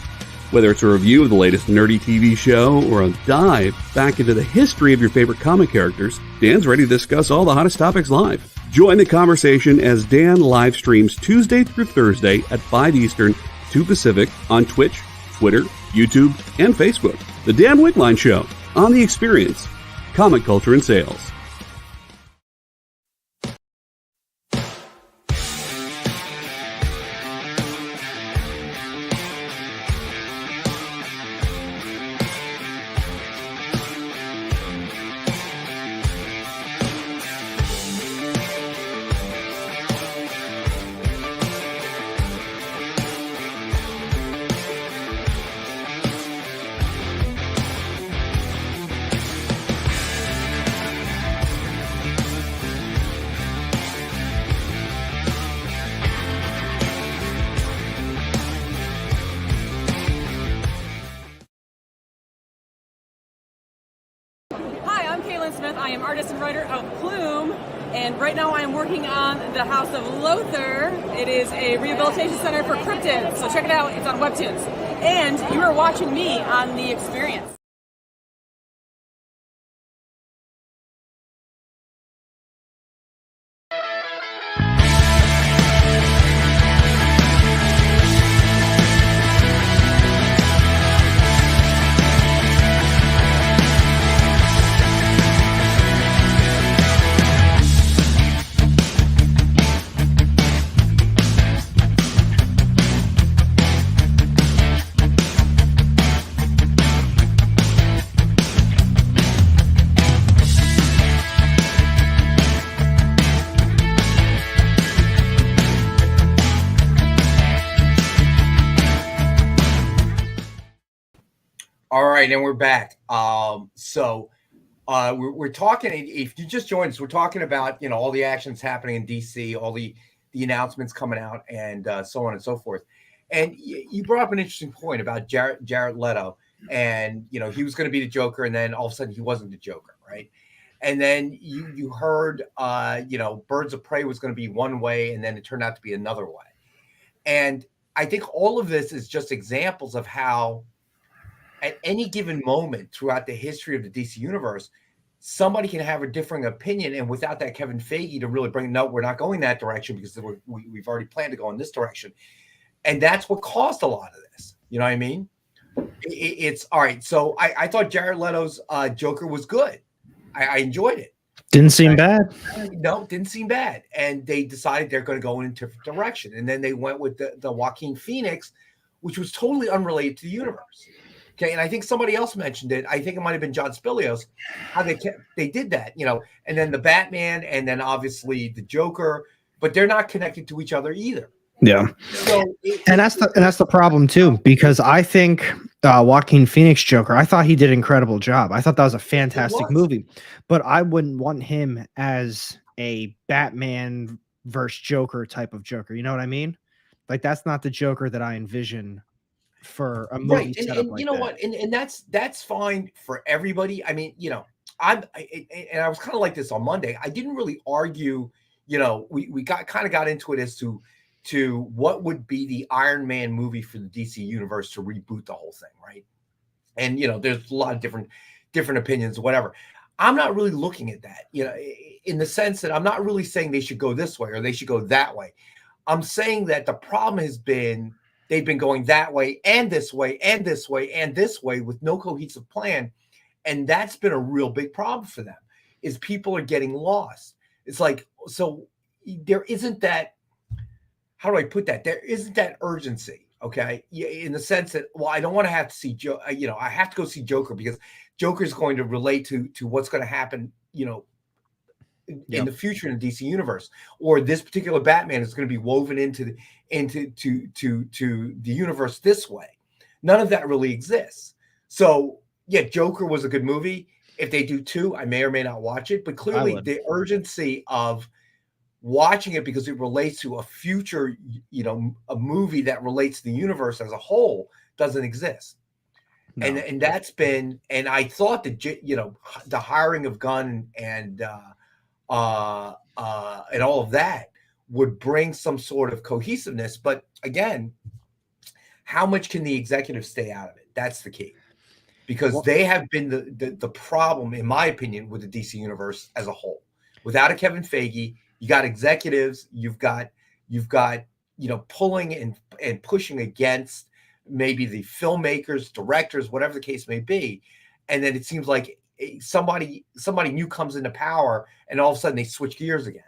[SPEAKER 1] Whether it's a review of the latest nerdy TV show or a dive back into the history of your favorite comic characters, Dan's ready to discuss all the hottest topics live. Join the conversation as Dan live streams Tuesday through Thursday at 5 Eastern, 2 Pacific on Twitch, Twitter, YouTube, and Facebook. The Dan Wickline Show on The Experience, Comic Culture and Sales.
[SPEAKER 8] I am artist and writer of Plume, and right now I am working on the House of Lothar. It is a rehabilitation center for cryptids, so check it out. It's on Webtoons. And you are watching me on The Experience.
[SPEAKER 3] All right, and we're back. We're talking. If you just joined us, we're talking about all the actions happening in DC, all the announcements coming out, and so on and so forth. And you brought up an interesting point about Jared Leto, and he was going to be the Joker, and then all of a sudden he wasn't the Joker, right? And then you heard Birds of Prey was going to be one way, and then it turned out to be another way. And I think all of this is just examples of how, at any given moment throughout the history of the DC universe, somebody can have a differing opinion, and without that Kevin Feige to really bring, no, we're not going that direction because we've already planned to go in this direction. And that's what caused a lot of this. You know what I mean? It's all right. So I thought Jared Leto's Joker was good. I enjoyed it.
[SPEAKER 4] Didn't seem bad.
[SPEAKER 3] No, didn't seem bad. And they decided they're going to go in a different direction. And then they went with the Joaquin Phoenix, which was totally unrelated to the universe. Okay, and I think somebody else mentioned it. I think it might have been John Spilios, how they did that, and then the Batman, and then obviously the Joker, but they're not connected to each other either.
[SPEAKER 4] Yeah,
[SPEAKER 3] so
[SPEAKER 4] that's the problem too, because I think Joaquin Phoenix Joker, I thought he did an incredible job. I thought that was a fantastic movie, but I wouldn't want him as a Batman versus Joker type of Joker. You know what I mean? Like, that's not the Joker that I envision for a movie,
[SPEAKER 3] right?
[SPEAKER 4] And
[SPEAKER 3] like you know that. What? And that's fine for everybody. I mean, I was kind of like this on Monday. I didn't really argue. We got into it as to what would be the Iron Man movie for the DC universe to reboot the whole thing, right? And there's a lot of different opinions, whatever. I'm not really looking at that, in the sense that I'm not really saying they should go this way or they should go that way. I'm saying that the problem has been, they've been going that way and this way and this way and this way with no cohesive plan. And that's been a real big problem for them, is people are getting lost. It's like, so there isn't that, how do I put that? There isn't that urgency, okay? In the sense that, well, I don't want to have to see I have to go see Joker because Joker is going to relate to what's going to happen, in the future in the DC universe, or this particular Batman is going to be woven into the universe this way. None of that really exists. So yeah, Joker was a good movie. If they do two, I may or may not watch it, but clearly the urgency of watching it because it relates to a future, a movie that relates to the universe as a whole doesn't exist. No. And that's been, and I thought that, the hiring of Gunn and all of that would bring some sort of cohesiveness. But again, how much can the executives stay out of it? That's the key, because they have been the problem, in my opinion, with the DC universe as a whole. Without a Kevin Feige, you got executives, you've got pulling and pushing against maybe the filmmakers, directors, whatever the case may be, and then it seems like somebody new comes into power, and all of a sudden they switch gears again,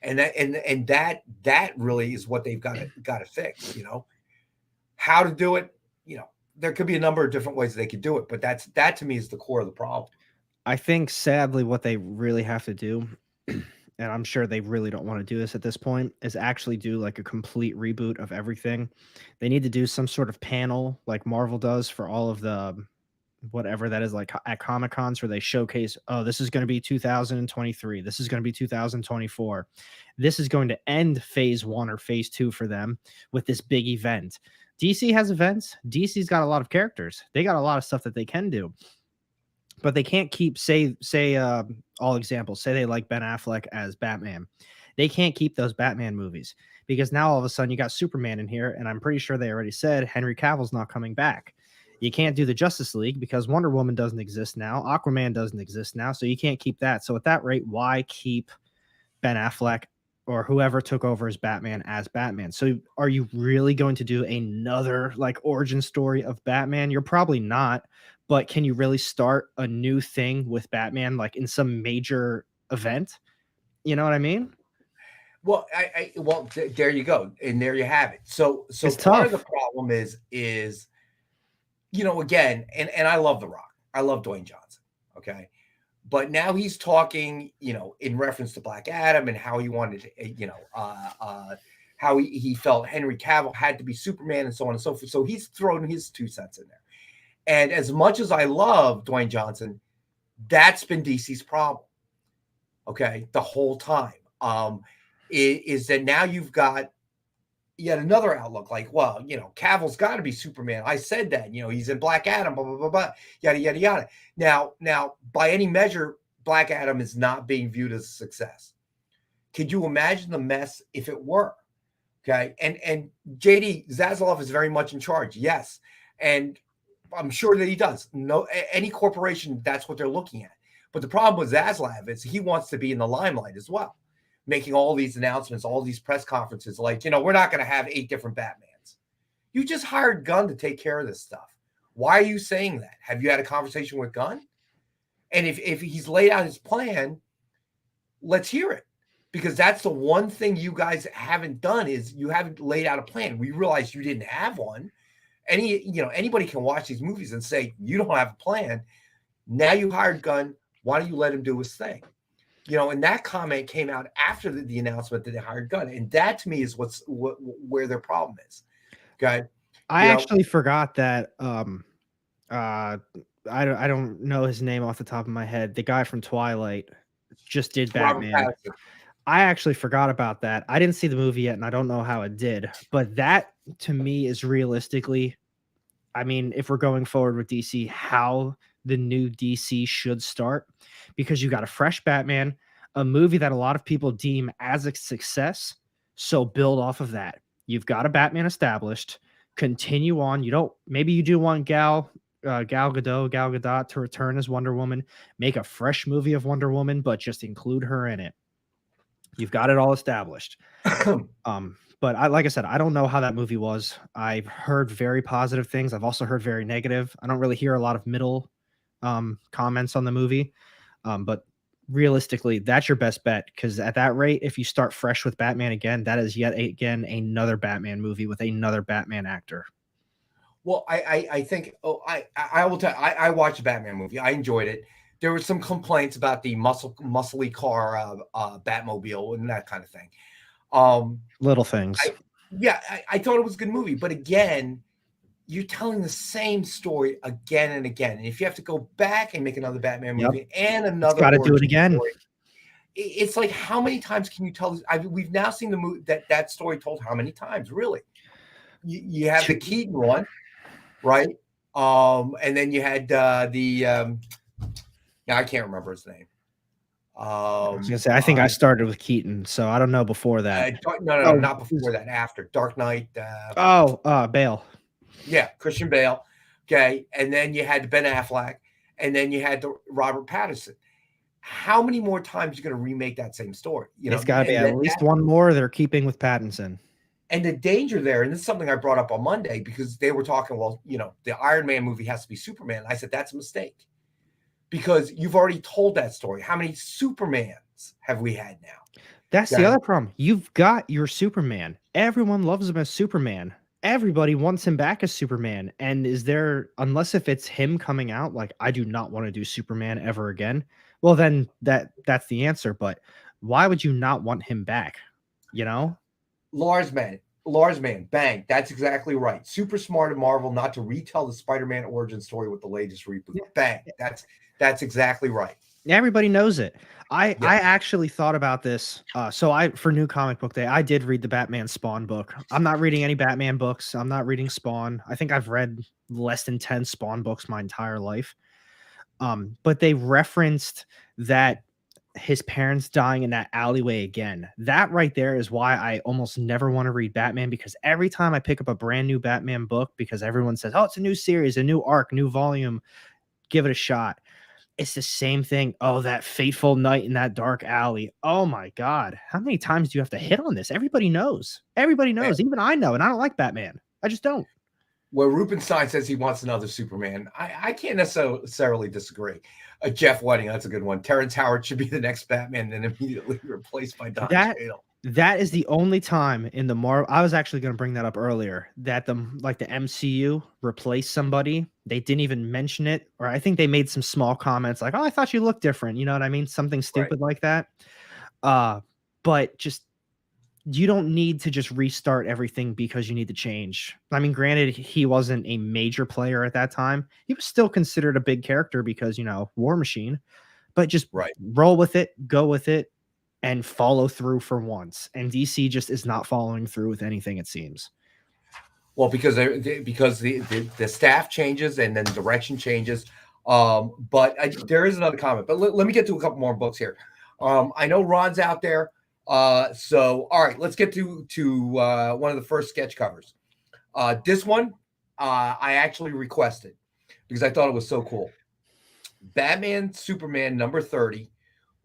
[SPEAKER 3] and that really is what they've got to fix. How to do it. There could be a number of different ways they could do it, but that to me is the core of the problem.
[SPEAKER 4] I think sadly what they really have to do, and I'm sure they really don't want to do this at this point, is actually do like a complete reboot of everything. They need to do some sort of panel like Marvel does for all of the whatever that is, like at Comic Cons, where they showcase, oh, this is going to be 2023. This is going to be 2024. This is going to end phase 1 or phase 2 for them with this big event. DC has events. DC's got a lot of characters. They got a lot of stuff that they can do. but they can't keep all examples. Say they like Ben Affleck as Batman. They can't keep those Batman movies because now all of a sudden you got Superman in here, and I'm pretty sure they already said Henry Cavill's not coming back. You can't do the Justice League because Wonder Woman doesn't exist now. Aquaman doesn't exist now, so you can't keep that. So at that rate, why keep Ben Affleck or whoever took over as Batman? So are you really going to do another like origin story of Batman? You're probably not, but can you really start a new thing with Batman like in some major event? You know what I mean?
[SPEAKER 3] Well, there you go, and there you have it. So
[SPEAKER 4] It's
[SPEAKER 3] part of
[SPEAKER 4] tough.
[SPEAKER 3] the problem is again, and I love The Rock, I love Dwayne Johnson, okay, but now he's talking, in reference to Black Adam and how he wanted to, how he felt Henry Cavill had to be Superman and so on and so forth. So he's thrown his 2 cents in there. And as much as I love Dwayne Johnson, that's been DC's problem, okay, the whole time. Is that now you've got yet another outlook like, well, Cavill's got to be Superman. I said that, he's in Black Adam, blah, blah, blah, blah, yada, yada, yada. Now, by any measure, Black Adam is not being viewed as a success. Could you imagine the mess if it were? Okay. And JD Zaslav is very much in charge. Yes. And I'm sure that he does. No, any corporation, that's what they're looking at. But the problem with Zaslav is he wants to be in the limelight as well, making all these announcements, all these press conferences, like, we're not going to have 8 different Batmans. You just hired Gunn to take care of this stuff. Why are you saying that? Have you had a conversation with Gunn? And if he's laid out his plan, let's hear it. Because that's the one thing you guys haven't done is you haven't laid out a plan. We realize you didn't have one. Anybody can watch these movies and say, you don't have a plan. Now you hired Gunn. Why don't you let him do his thing? And that comment came out after the announcement that they hired Gunn, and that to me is where their problem is. Okay,
[SPEAKER 4] I actually forgot that. I don't know his name off the top of my head. The guy from Twilight just did Batman. I actually forgot about that. I didn't see the movie yet, and I don't know how it did. But that to me is realistically, I mean, if we're going forward with DC, how the new DC should start, because you got a fresh Batman, a movie that a lot of people deem as a success. So build off of that. You've got a Batman established. Continue on. Maybe you do want Gal Gadot to return as Wonder Woman. Make a fresh movie of Wonder Woman, but just include her in it. You've got it all established. But like I said, I don't know how that movie was. I've heard very positive things. I've also heard very negative. I don't really hear a lot of middle comments on the movie. But realistically, that's your best bet, because at that rate, if you start fresh with Batman again, that is yet again another Batman movie with another Batman actor.
[SPEAKER 3] Well, I think I will tell you, I watched the Batman movie. I enjoyed it. There were some complaints about the muscly car, Batmobile and that kind of thing.
[SPEAKER 4] Little things.
[SPEAKER 3] I thought it was a good movie, but again, you're telling the same story again and again. And if you have to go back and make another Batman movie and another,
[SPEAKER 4] got to do it again.
[SPEAKER 3] Story, it's like, how many times can you tell this? We've now seen the movie that story told how many times, really? You have the Keaton one, right? And then you had I can't remember his name.
[SPEAKER 4] I was gonna say, I think I started with Keaton, so I don't know before that.
[SPEAKER 3] No, not before that. After Dark Knight.
[SPEAKER 4] Bale.
[SPEAKER 3] Yeah, Christian Bale. Okay, and then you had Ben Affleck, and then you had the Robert Pattinson. How many more times are you going to remake that same story? It's
[SPEAKER 4] got to be at least one more they're keeping with Pattinson.
[SPEAKER 3] And the danger there, and this is something I brought up on Monday, because they were talking, well, the Iron Man movie has to be Superman. I said, that's a mistake, because you've already told that story. How many Supermans have we had now?
[SPEAKER 4] That's the other problem. You've got your Superman. Everyone loves him as Superman. Everybody wants him back as Superman. And unless if it's him coming out, like, I do not want to do Superman ever again, well, then that's the answer. But why would you not want him back? Lars
[SPEAKER 3] Man, bang. That's exactly right. Super smart of Marvel not to retell the Spider-Man origin story with the latest reboot. Yeah. Bang. That's exactly right.
[SPEAKER 4] Everybody knows it. I actually thought about this. For New Comic Book Day, I did read the Batman Spawn book. I'm not reading any Batman books. I'm not reading Spawn. I think I've read less than 10 Spawn books my entire life. But they referenced that his parents dying in that alleyway again. That right there is why I almost never want to read Batman, because every time I pick up a brand new Batman book, because everyone says, oh, it's a new series, a new arc, new volume, give it a shot. It's the same thing. Oh, that fateful night in that dark alley. Oh my God. How many times do you have to hit on this? Everybody knows. Everybody knows. Even I know, and I don't like Batman. I just don't.
[SPEAKER 3] Where Rubenstein says he wants another Superman, I can't necessarily disagree. Jeff Whiting, that's a good one. Terrence Howard should be the next Batman and immediately replaced by Don Cheadle.
[SPEAKER 4] That is the only time in the Marvel. I was actually going to bring that up earlier, that the MCU replaced somebody. They didn't even mention it, or I think they made some small comments like, "Oh, I thought you looked different." You know what I mean? Something stupid like that. But just, you don't need to just restart everything because you need to change. I mean, granted, he wasn't a major player at that time. He was still considered a big character because, you know, War Machine. But just roll with it, go with it, and follow through for once. And DC just is not following through with anything, it seems.
[SPEAKER 3] Well, because the staff changes and then direction changes. But there is another comment. But let me get to a couple more books here. I know Ron's out there. So all right, let's get to one of the first sketch covers. This one I actually requested because I thought it was so cool. Batman Superman number 30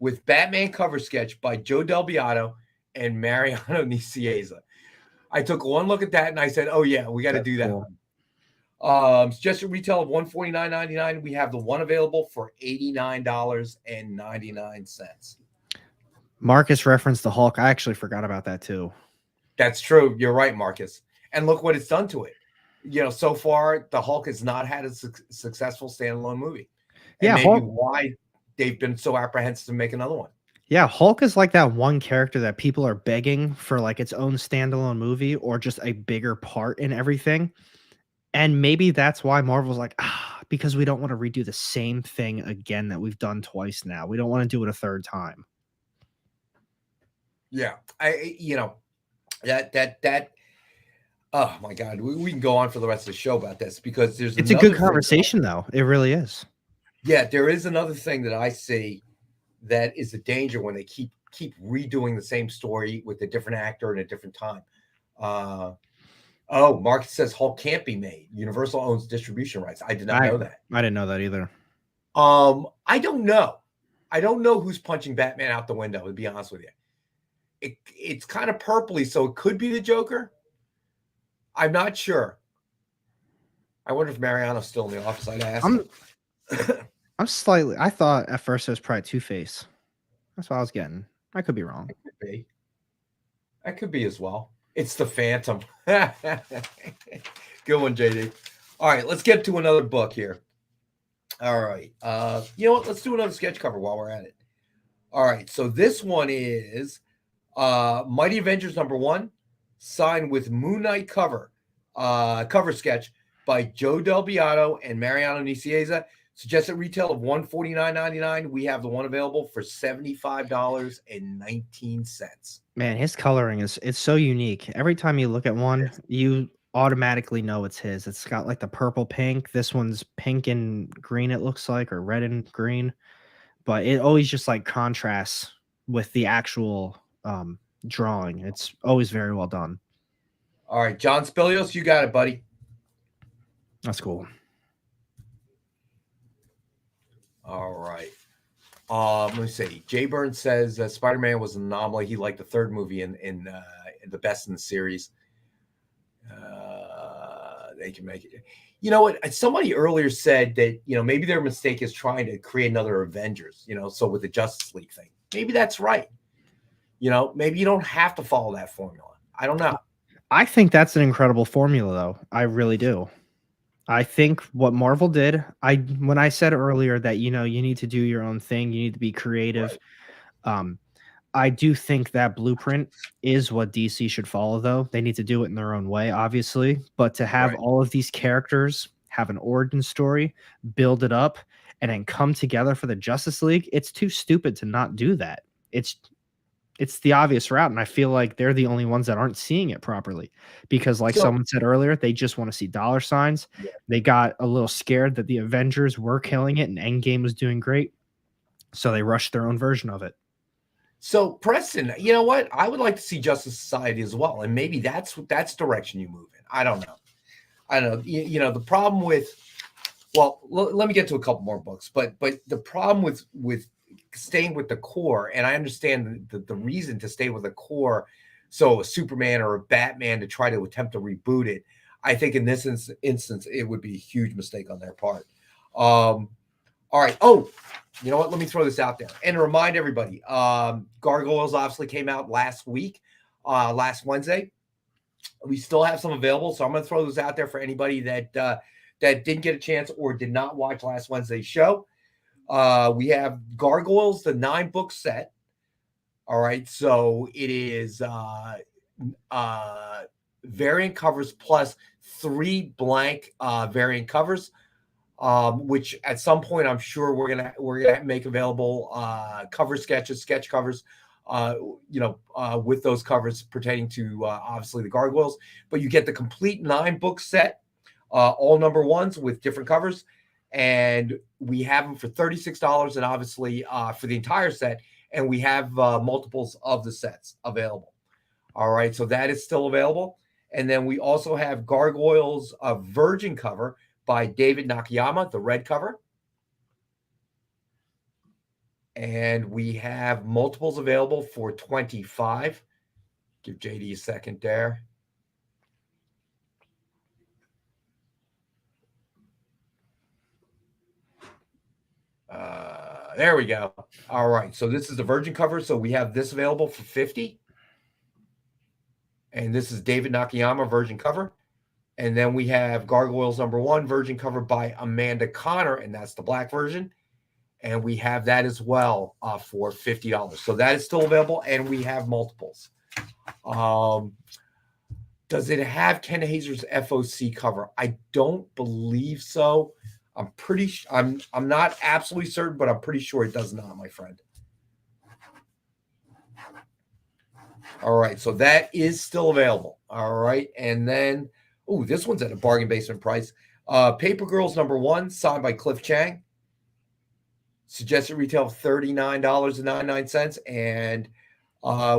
[SPEAKER 3] with Batman cover sketch by Joe Del Beato and Mariano Nicieza. I took one look at that and I said, "Oh yeah, we got to do that one." It's just a retail of $149.99. We have the one available for $89.99.
[SPEAKER 4] Marcus referenced the Hulk. I actually forgot about that too.
[SPEAKER 3] That's true. You're right, Marcus. And look what it's done to it. You know, so far the Hulk has not had a successful standalone movie. And
[SPEAKER 4] yeah,
[SPEAKER 3] maybe
[SPEAKER 4] Hulk,
[SPEAKER 3] why they've been so apprehensive to make another one.
[SPEAKER 4] Yeah, Hulk is like that one character that people are begging for like its own standalone movie or just a bigger part in everything. And maybe that's why Marvel's like, because we don't want to redo the same thing again that we've done twice now. We don't want to do it a third time.
[SPEAKER 3] Yeah. That oh my God, we can go on for the rest of the show about this because it's
[SPEAKER 4] a good conversation though. It really is.
[SPEAKER 3] Yeah, there is another thing that I see that is a danger when they keep redoing the same story with a different actor and a different time. Mark says Hulk can't be made. Universal owns distribution rights. I did not know that.
[SPEAKER 4] I didn't know that either.
[SPEAKER 3] I don't know. I don't know who's punching Batman out the window, to be honest with you. It's kind of purpley, so it could be the Joker. I'm not sure. I wonder if Mariano's still in the office. I'd ask him.
[SPEAKER 4] I thought at first it was probably Two-Face. That's what I was getting. I could be wrong.
[SPEAKER 3] It could be. That could be as well. It's the Phantom. Good one, JD. All right, let's get to another book here. All right. You know what? Let's do another sketch cover while we're at it. All right. So this one is Mighty Avengers #1, signed with Moon Knight cover sketch by Joe Del Beato and Mariano Nicieza. Suggested retail of $149.99. We have the one available for $75.19.
[SPEAKER 4] Man, his coloring it's so unique. Every time you look at one, you automatically know it's his. It's got like the purple pink. This one's pink and green, it looks like, or red and green. But it always just like contrasts with the actual drawing. It's always very well done.
[SPEAKER 3] All right, John Spilios, you got it, buddy.
[SPEAKER 4] That's cool.
[SPEAKER 3] All right. Let me see. Jay Burns says Spider-Man was an anomaly. He liked the third movie in the best in the series. They can make it. You know what? Somebody earlier said that, you know, maybe their mistake is trying to create another Avengers, you know, so with the Justice League thing. Maybe that's right. You know, maybe you don't have to follow that formula. I don't know.
[SPEAKER 4] I think that's an incredible formula, though. I really do. I think what Marvel did, when I said earlier that, you know, you need to do your own thing, you need to be creative. Right. I do think that blueprint is what DC should follow, though. They need to do it in their own way, obviously. But to have all of these characters have an origin story, build it up, and then come together for the Justice League, it's too stupid to not do that. it's the obvious route, and I feel like they're the only ones that aren't seeing it properly because, like
[SPEAKER 3] So
[SPEAKER 4] someone said earlier, they just want to see dollar signs.
[SPEAKER 3] yeah.
[SPEAKER 4] They got a little scared that the Avengers were killing it and Endgame was doing great, so they rushed their own version of it.
[SPEAKER 3] So Preston, you know what? I would like to see Justice Society as well, and maybe that's direction you move in. I don't know. I don't know. You know, the problem with, well, let me get to a couple more books, but the problem with staying with the core, and I understand the reason to stay with the core, so a Superman or a Batman to try to attempt to reboot it, I think in this instance it would be a huge mistake on their part. All right. Oh, you know what? Let me throw this out there and remind everybody. Gargoyles obviously came out last week, last Wednesday. We still have some available, so I'm going to throw those out there for anybody that didn't get a chance or did not watch last Wednesday's show. We have Gargoyles, the 9-book set. All right, so it is variant covers plus 3 blank variant covers, which at some point I'm sure we're gonna make available cover sketches, sketch covers. With those covers pertaining to obviously the Gargoyles, but you get the complete 9-book set, all number 1s with different covers, and we have them for $36, and obviously for the entire set, and we have multiples of the sets available. All right, so that is still available, and then we also have Gargoyles Virgin cover by David Nakayama, the red cover. And we have multiples available for $25. Give JD a second there. There we go. All right. So this is the Virgin cover. So we have this available for $50. And this is David Nakayama Virgin cover. And then we have Gargoyles #1 Virgin cover by Amanda Connor, and that's the black version. And we have that as well for $50. So that is still available, and we have multiples. Does it have Ken Hazer's FOC cover? I don't believe so. I'm not absolutely certain, but I'm pretty sure it does not, my friend. All right, so that is still available. All right, and then, oh, this one's at a bargain basement price. Paper Girls #1, signed by Cliff Chang. Suggested retail of $39.99, and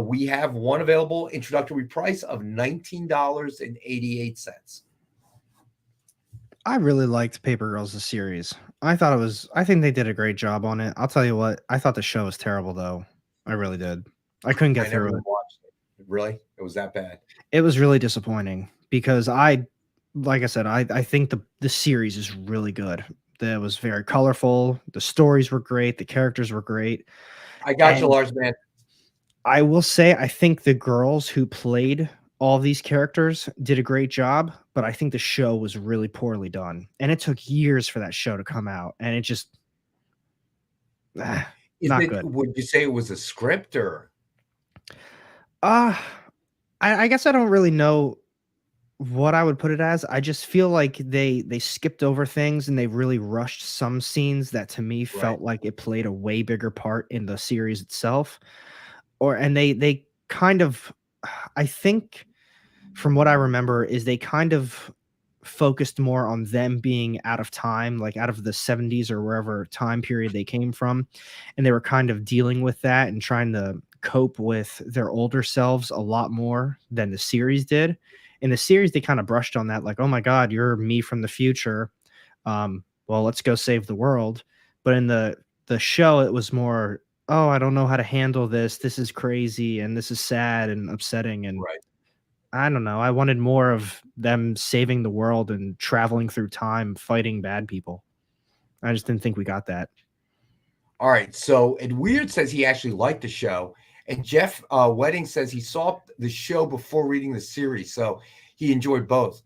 [SPEAKER 3] we have one available introductory price of $19.88.
[SPEAKER 4] I really liked Paper Girls, the series. I think they did a great job on it. I'll tell you what, I thought the show was terrible, though. I really did. I couldn't get through it.
[SPEAKER 3] Watched it. Really? It was that bad?
[SPEAKER 4] It was really disappointing because like I said, I think the series is really good. It was very colorful. The stories were great. The characters were great.
[SPEAKER 3] I got you, Lars, man.
[SPEAKER 4] I will say, I think the girls who played all these characters did a great job, but I think the show was really poorly done. And it took years for that show to come out. And it just, not good.
[SPEAKER 3] Would you say it was a script or?
[SPEAKER 4] I guess I don't really know what I would put it as. I just feel like they skipped over things and they really rushed some scenes that to me felt like it played a way bigger part in the series itself. And they kind of, I think from what I remember is they kind of focused more on them being out of time, like out of the 70s or wherever time period they came from. And they were kind of dealing with that and trying to cope with their older selves a lot more than the series did. In the series, they kind of brushed on that, like, oh my God, you're me from the future. Well, let's go save the world. But in the show, it was more, oh, I don't know how to handle this. This is crazy and this is sad and upsetting. And I don't know. I wanted more of them saving the world and traveling through time, fighting bad people. I just didn't think we got that.
[SPEAKER 3] All right. So Ed Weird says he actually liked the show. And Jeff Wedding says he saw the show before reading the series, so he enjoyed both.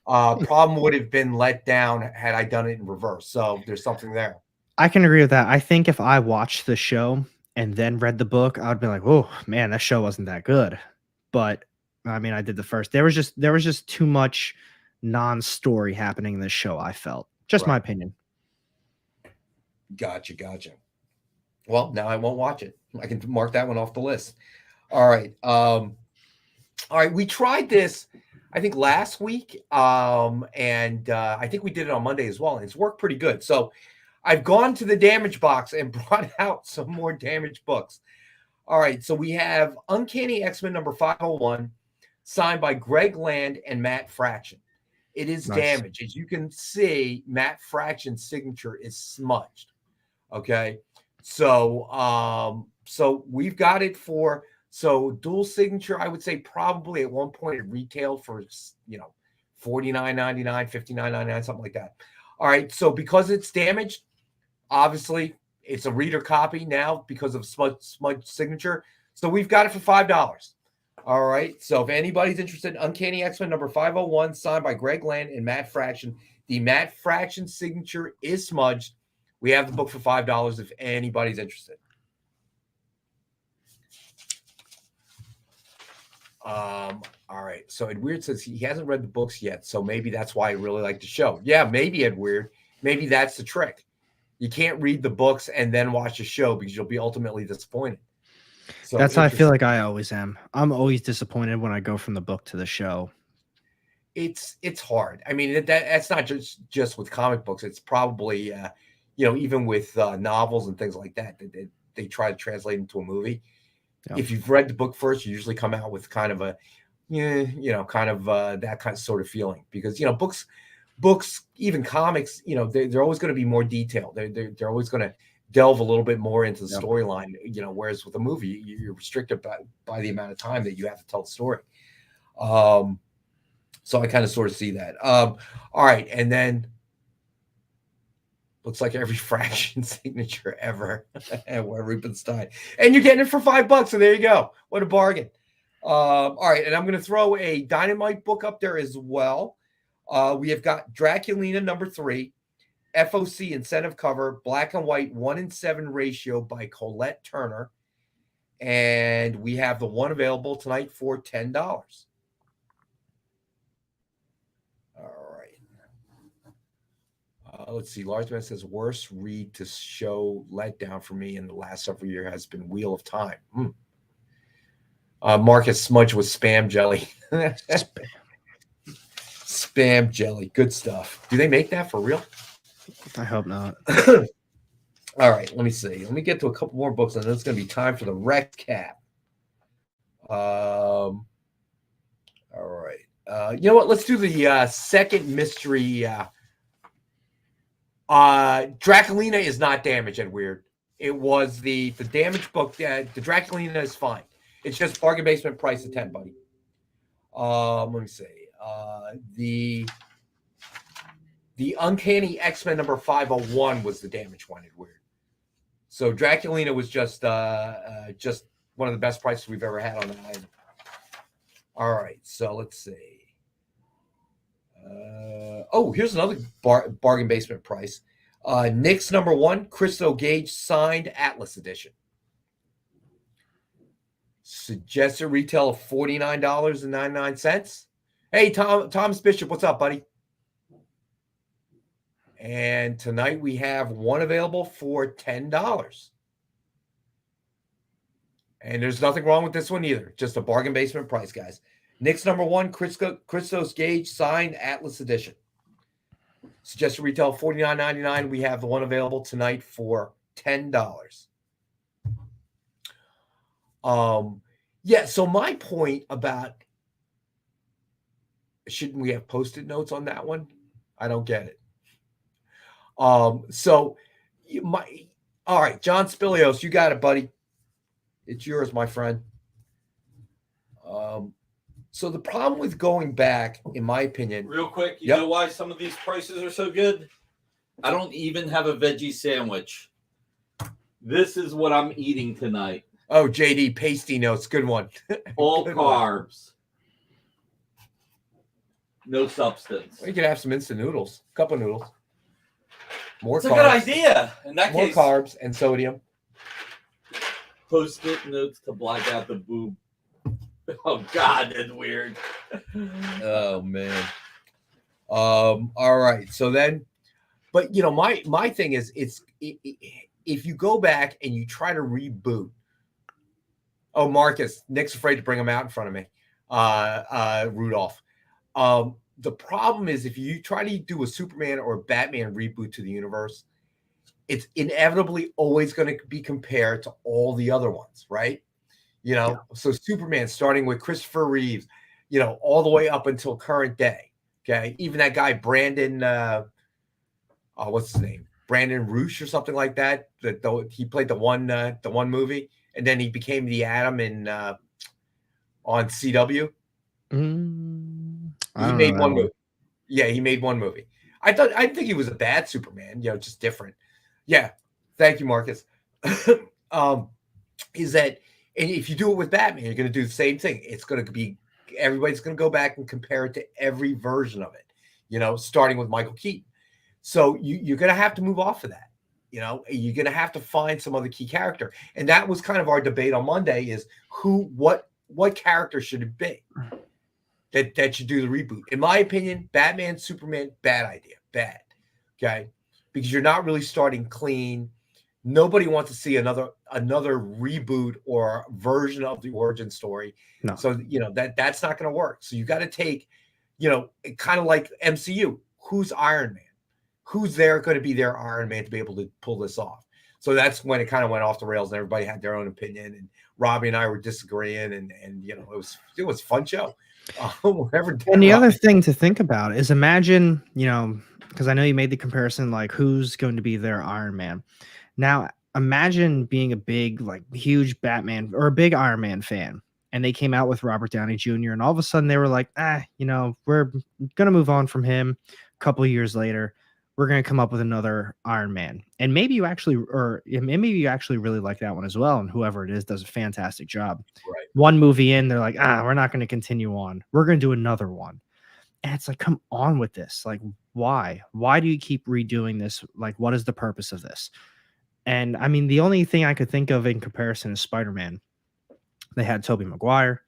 [SPEAKER 3] Problem would have been let down had I done it in reverse. So there's something there.
[SPEAKER 4] I can agree with that. I think if I watched the show and then read the book, I would be like, oh man, that show wasn't that good. But I mean, I did the first. There was just too much non-story happening in this show, I felt. Just my opinion.
[SPEAKER 3] Gotcha. Well, now I won't watch it. I can mark that one off the list. All right. All right. We tried this, I think, last week. And I think we did it on Monday as well. And it's worked pretty good. So I've gone to the damage box and brought out some more damage books. All right. So we have Uncanny X-Men number 501, signed by Greg Land and Matt Fraction. It is
[SPEAKER 4] Nice.
[SPEAKER 3] damaged. As you can see, Matt Fraction's signature is smudged. Okay. So so we've got it for dual signature. I would say probably at one point it retailed for $49.99, $59.99, something like that. All right. So because it's damaged, obviously it's a reader copy now because of smudged signature. So we've got it for $5. All right. So if anybody's interested, Uncanny X-Men number 501, signed by Greg Land and Matt Fraction. The Matt Fraction signature is smudged. We have the book for $5 if anybody's interested. All right. So Ed Weird says he hasn't read the books yet, so maybe that's why I really like the show. Yeah, maybe, Ed Weird. Maybe that's the trick. You can't read the books and then watch the show because you'll be ultimately disappointed. So
[SPEAKER 4] That's how I feel like I always am. I'm always disappointed when I go from the book to the show.
[SPEAKER 3] It's hard. I mean, that's not just with comic books. It's probably even with novels and things like that, they try to translate into a movie. Yeah. If you've read the book first, you usually come out with kind of a that kind of sort of feeling, because books, even comics, they're always going to be more detailed. They're always going to delve a little bit more into the storyline, whereas with a movie, you're restricted by the amount of time that you have to tell the story. So I kind of sort of see that. All right. And then looks like every Fraction signature ever and where Rubenstein. And you're getting it for $5. So there you go. What a bargain. All right. And I'm going to throw a Dynamite book up there as well. We have got Draculina number 3, FOC incentive cover, black and white 1:7 ratio by Colette Turner. And we have the one available tonight for $10. All right. Let's see. Largeman says worst read to show letdown for me in the last several years has been Wheel of Time. Marcus smudged with spam jelly. Spam jelly. Good stuff. Do they make that for real?
[SPEAKER 4] I hope not.
[SPEAKER 3] All right. Let me see. Let me get to a couple more books, and then it's going to be time for the rec cap. All right. You know what? Let's do the second mystery. Draculina is not damaged and weird. It was the damaged book. The Draculina is fine. It's just bargain basement price of 10, buddy. Let me see. The Uncanny X-Men number 501 was the damaged one. It's weird. So Draculina was just one of the best prices we've ever had on that item. All right, so let's see. Here's another bargain basement price. Nick's number 1, Christo Gage signed Atlas edition. Suggested retail of $49.99. Hey, Thomas Bishop, what's up, buddy? And tonight we have one available for $10. And there's nothing wrong with this one either. Just a bargain basement price, guys. Nick's number 1, Christos Gage signed Atlas edition. Suggested retail $49.99. We have the one available tonight for $10. Yeah, so my point about shouldn't we have Post-it notes on that one? I don't get it. All right, John Spilios, you got it, buddy. It's yours, my friend. So the problem with going back, in my opinion,
[SPEAKER 6] real quick, you know why some of these prices are so good? I don't even have a veggie sandwich. This is what I'm eating tonight.
[SPEAKER 3] Oh, JD, pasty notes, good one.
[SPEAKER 6] All carbs. No substance.
[SPEAKER 3] Well, you could have some instant noodles, a couple noodles. More
[SPEAKER 6] That's
[SPEAKER 3] carbs.
[SPEAKER 6] a good idea. In that
[SPEAKER 3] more
[SPEAKER 6] case,
[SPEAKER 3] carbs and sodium.
[SPEAKER 6] Post-it notes to black out the boob. Oh God, that's weird.
[SPEAKER 3] Oh man. All right. So then, but my thing is, if you go back and you try to reboot, oh, Marcus, Nick's afraid to bring him out in front of me. Rudolph. The problem is if you try to do a Superman or a Batman reboot to the universe, it's inevitably always going to be compared to all the other ones, right? You know, so Superman starting with Christopher Reeves, you know, all the way up until current day. Okay, even that guy Brandon, what's his name? Brandon Roosh or something like that. He played the one movie, and then he became the Atom in on CW.
[SPEAKER 4] He
[SPEAKER 3] made one movie. Yeah, he made one movie. I think he was a bad Superman, you know, just different. Yeah, thank you, Marcus. Is that, and if you do it with Batman, you're going to do the same thing. It's going to be, everybody's going to go back and compare it to every version of it, you know, starting with Michael Keaton. So you're going to have to move off of that. You know, you're going to have to find some other key character. And that was kind of our debate on Monday is what character should it be that should do the reboot? In my opinion, Batman, Superman, bad idea. Bad. Okay. Because you're not really starting clean. Nobody wants to see another reboot or version of the origin story.
[SPEAKER 4] No.
[SPEAKER 3] So, you know, that's not going to work. So you got to take, you know, kind of like MCU. Who's Iron Man? Who's there going to be their Iron Man to be able to pull this off? So that's when it kind of went off the rails and everybody had their own opinion. And Robbie and I were disagreeing, and you know, it was a fun show.
[SPEAKER 4] And the other thing to think about is imagine, you know, because I know you made the comparison, like who's going to be their Iron Man. Now, imagine being a big, like huge Batman or a big Iron Man fan, and they came out with Robert Downey Jr. and all of a sudden they were like, you know, we're going to move on from him. A couple of years later, we're going to come up with another Iron Man. And maybe you actually really like that one as well. And whoever it is does a fantastic job.
[SPEAKER 3] Right.
[SPEAKER 4] One movie in, they're like, we're not going to continue on. We're going to do another one. And it's like, come on with this. Like, why? Why do you keep redoing this? Like, what is the purpose of this? And I mean, the only thing I could think of in comparison is Spider-Man. They had Tobey Maguire.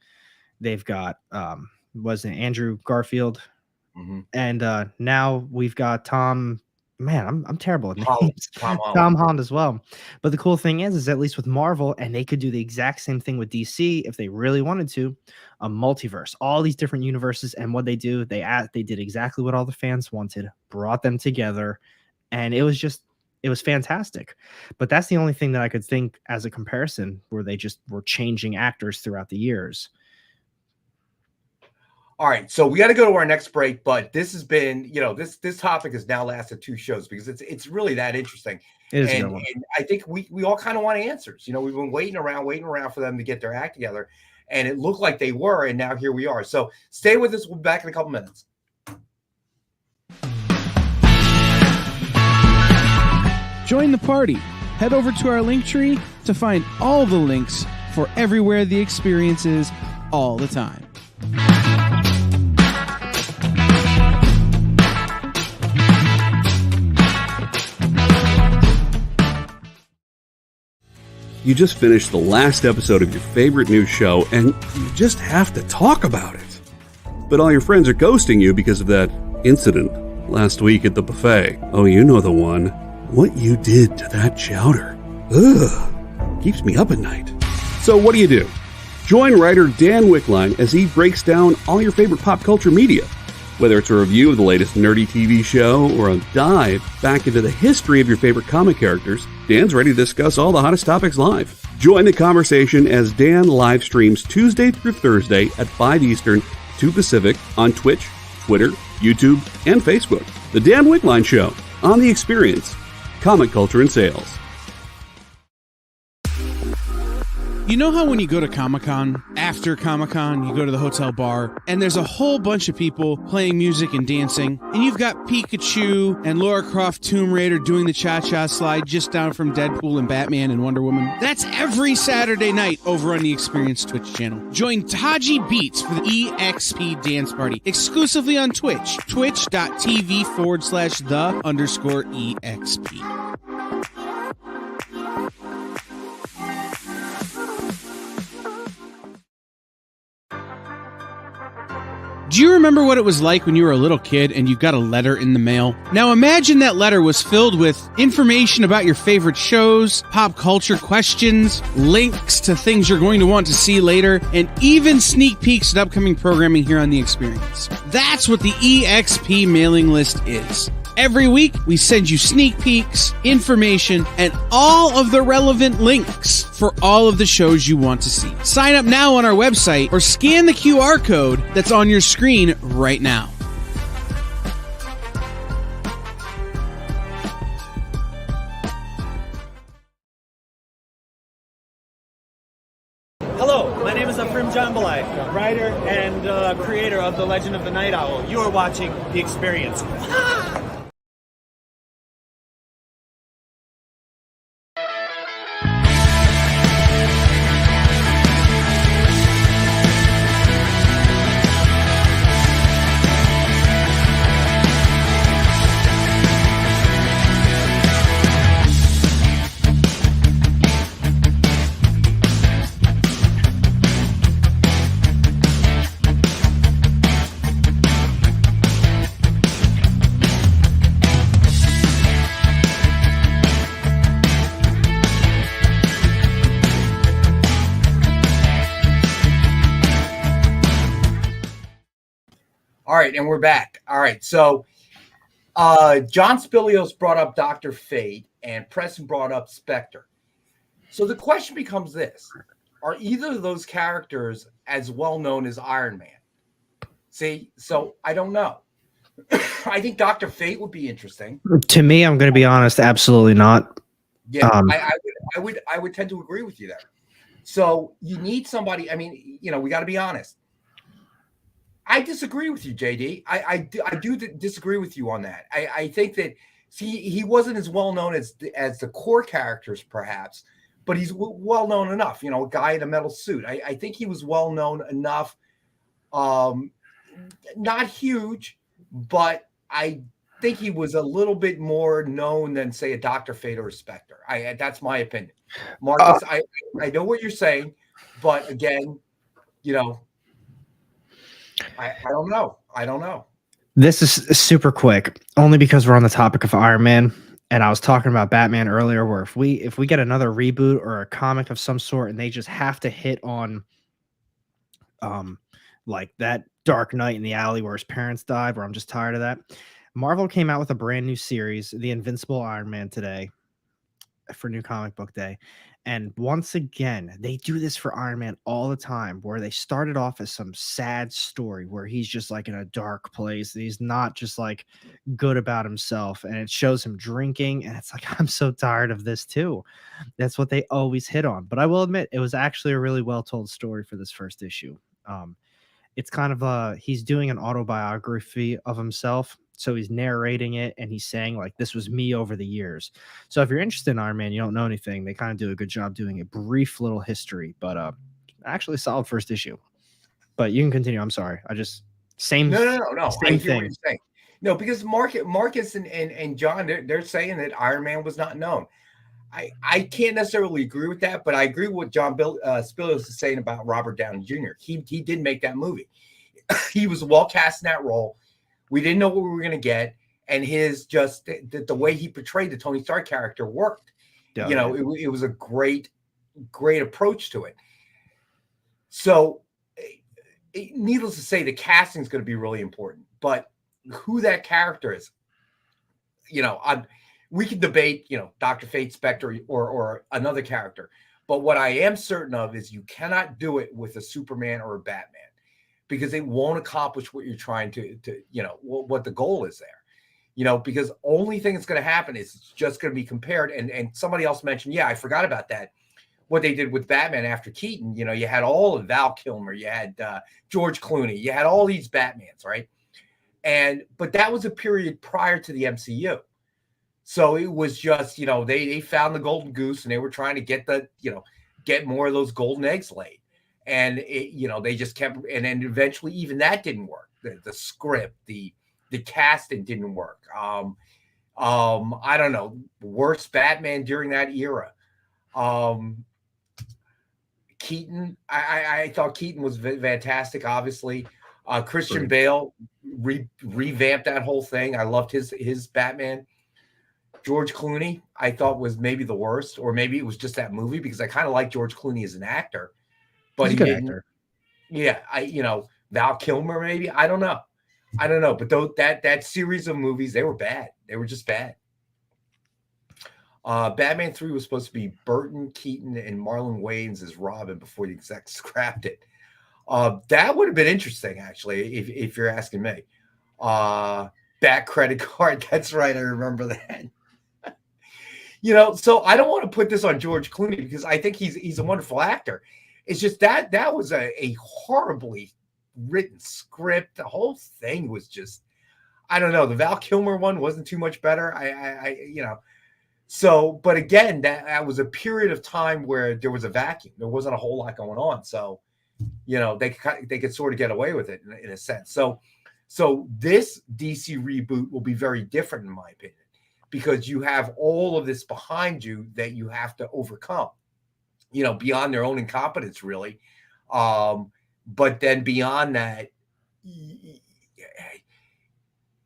[SPEAKER 4] They've got, was it Andrew Garfield?
[SPEAKER 3] Mm-hmm.
[SPEAKER 4] And now we've got Tom. Man, I'm terrible at names.
[SPEAKER 3] Tom
[SPEAKER 4] Holland as well. But the cool thing is at least with Marvel, and they could do the exact same thing with DC if they really wanted to, a multiverse, all these different universes. And what they do, they did exactly what all the fans wanted, brought them together, and it was fantastic. But that's the only thing that I could think as a comparison where they just were changing actors throughout the years.
[SPEAKER 3] All right, so we got to go to our next break, but this has been, you know, this topic has now lasted 2 shows because it's really that interesting. And I think we all kind of want answers. You know, we've been waiting around for them to get their act together, and it looked like they were, and now here we are. So stay with us. We'll be back in a couple minutes.
[SPEAKER 7] Join the party. Head over to our link tree to find all the links for everywhere the experience is all the time.
[SPEAKER 1] You just finished the last episode of your favorite news show, and you just have to talk about it. But all your friends are ghosting you because of that incident last week at the buffet. Oh, you know the one. What you did to that chowder. Ugh. Keeps me up at night. So what do? Join writer Dan Wickline as he breaks down all your favorite pop culture media. Whether it's a review of the latest nerdy TV show or a dive back into the history of your favorite comic characters, Dan's ready to discuss all the hottest topics live. Join the conversation as Dan live streams Tuesday through Thursday at 5 Eastern, 2 Pacific on Twitch, Twitter, YouTube, and Facebook. The Dan Wickline Show on The Experience, Comic Culture and Sales.
[SPEAKER 7] You know how when you go to Comic-Con, after Comic-Con, you go to the hotel bar, and there's a whole bunch of people playing music and dancing, and you've got Pikachu and Lara Croft Tomb Raider doing the cha-cha slide just down from Deadpool and Batman and Wonder Woman? That's every Saturday night over on the Experience Twitch channel. Join Taji Beats for the EXP Dance Party, exclusively on Twitch, twitch.tv/the_EXP. Do you remember what it was like when you were a little kid and you got a letter in the mail? Now imagine that letter was filled with information about your favorite shows, pop culture questions, links to things you're going to want to see later, and even sneak peeks at upcoming programming here on The Experience. That's what the EXP mailing list is. Every week, we send you sneak peeks, information, and all of the relevant links for all of the shows you want to see. Sign up now on our website or scan the QR code that's on your screen right now.
[SPEAKER 9] Hello, my name is Afrim Jambalai, writer and creator of The Legend of the Night Owl. You are watching The Experience.
[SPEAKER 3] All right, and we're back. All right, so John Spilios brought up Dr. Fate, and Preston brought up Spectre. So the question becomes this. Are either of those characters as well known as Iron Man? See, so I don't know. I think Dr. Fate would be interesting.
[SPEAKER 4] To me, I'm going to be honest, absolutely not.
[SPEAKER 3] Yeah, I would tend to agree with you there. So you need somebody. I mean, you know, we got to be honest. I disagree with you, JD. I do disagree with you on that. I think that he wasn't as well known as the core characters, perhaps, but he's well known enough. You know, a guy in a metal suit. I think he was well known enough. Not huge, but I think he was a little bit more known than, say, a Dr. Fate or a Spectre. That's my opinion. Marcus, I know what you're saying, but again, you know, I don't know. I don't know.
[SPEAKER 4] This is super quick, only because we're on the topic of Iron Man, and I was talking about Batman earlier, where if we get another reboot or a comic of some sort, and they just have to hit on, like that Dark Knight in the alley where his parents died, where I'm just tired of that. Marvel came out with a brand new series, The Invincible Iron Man, today for New Comic Book Day. And once again, they do this for Iron Man all the time, where they started off as some sad story where he's just like in a dark place. And he's not just like good about himself. And it shows him drinking. And it's like, I'm so tired of this too. That's what they always hit on. But I will admit, it was actually a really well told story for this first issue. It's kind of he's doing an autobiography of himself. So he's narrating it and he's saying, like, this was me over the years. So if you're interested in Iron Man, you don't know anything, they kind of do a good job doing a brief little history, but actually solid first issue. But you can continue. I'm sorry. I just same.
[SPEAKER 3] No.
[SPEAKER 4] Same thing.
[SPEAKER 3] No, because Marcus and John, they're saying that Iron Man was not known. I can't necessarily agree with that, but I agree with what John Spilios is saying about Robert Downey Jr. He did make that movie. He was well cast in that role. We didn't know what we were going to get, and his just the way he portrayed the Tony Stark character worked. Yeah, you know, it was a great approach to it. So, needless to say, the casting is going to be really important. But who that character is, you know, we could debate, you know, Dr. Fate, Spectre, or another character. But what I am certain of is you cannot do it with a Superman or a Batman, because it won't accomplish what you're trying to you know, what the goal is there, you know, because only thing that's going to happen is it's just going to be compared. And somebody else mentioned, yeah, I forgot about that, what they did with Batman after Keaton. You know, you had all of Val Kilmer, you had George Clooney, you had all these Batmans, right? But that was a period prior to the MCU. So it was just, you know, they found the golden goose and they were trying to get more of those golden eggs laid. And you know, they just kept, and then eventually even that didn't work. The script, the casting didn't work. I don't know, worst Batman during that era. Keaton, I thought Keaton was fantastic. Obviously, Christian
[SPEAKER 1] Right.
[SPEAKER 3] Bale revamped that whole thing. I loved his Batman. George Clooney, I thought was maybe the worst, or maybe it was just that movie because I kind of like George Clooney as an actor, but
[SPEAKER 4] He's a
[SPEAKER 3] he
[SPEAKER 4] good
[SPEAKER 3] didn't.
[SPEAKER 4] actor.
[SPEAKER 3] Yeah, Val Kilmer maybe. I don't know. But that series of movies, they were bad. They were just bad. Batman 3 was supposed to be Burton, Keaton, and Marlon Wayans as Robin before the execs scrapped it. That would have been interesting, actually, if you're asking me. Back credit card. That's right. I remember that. So I don't want to put this on George Clooney because I think he's a wonderful actor. It's just that was a horribly written script. The whole thing was just, I don't know. The Val Kilmer one wasn't too much better. But again, that was a period of time where there was a vacuum. There wasn't a whole lot going on. So, they could sort of get away with it in a sense. So this DC reboot will be very different, in my opinion, because you have all of this behind you that you have to overcome, beyond their own incompetence, really. But then beyond that,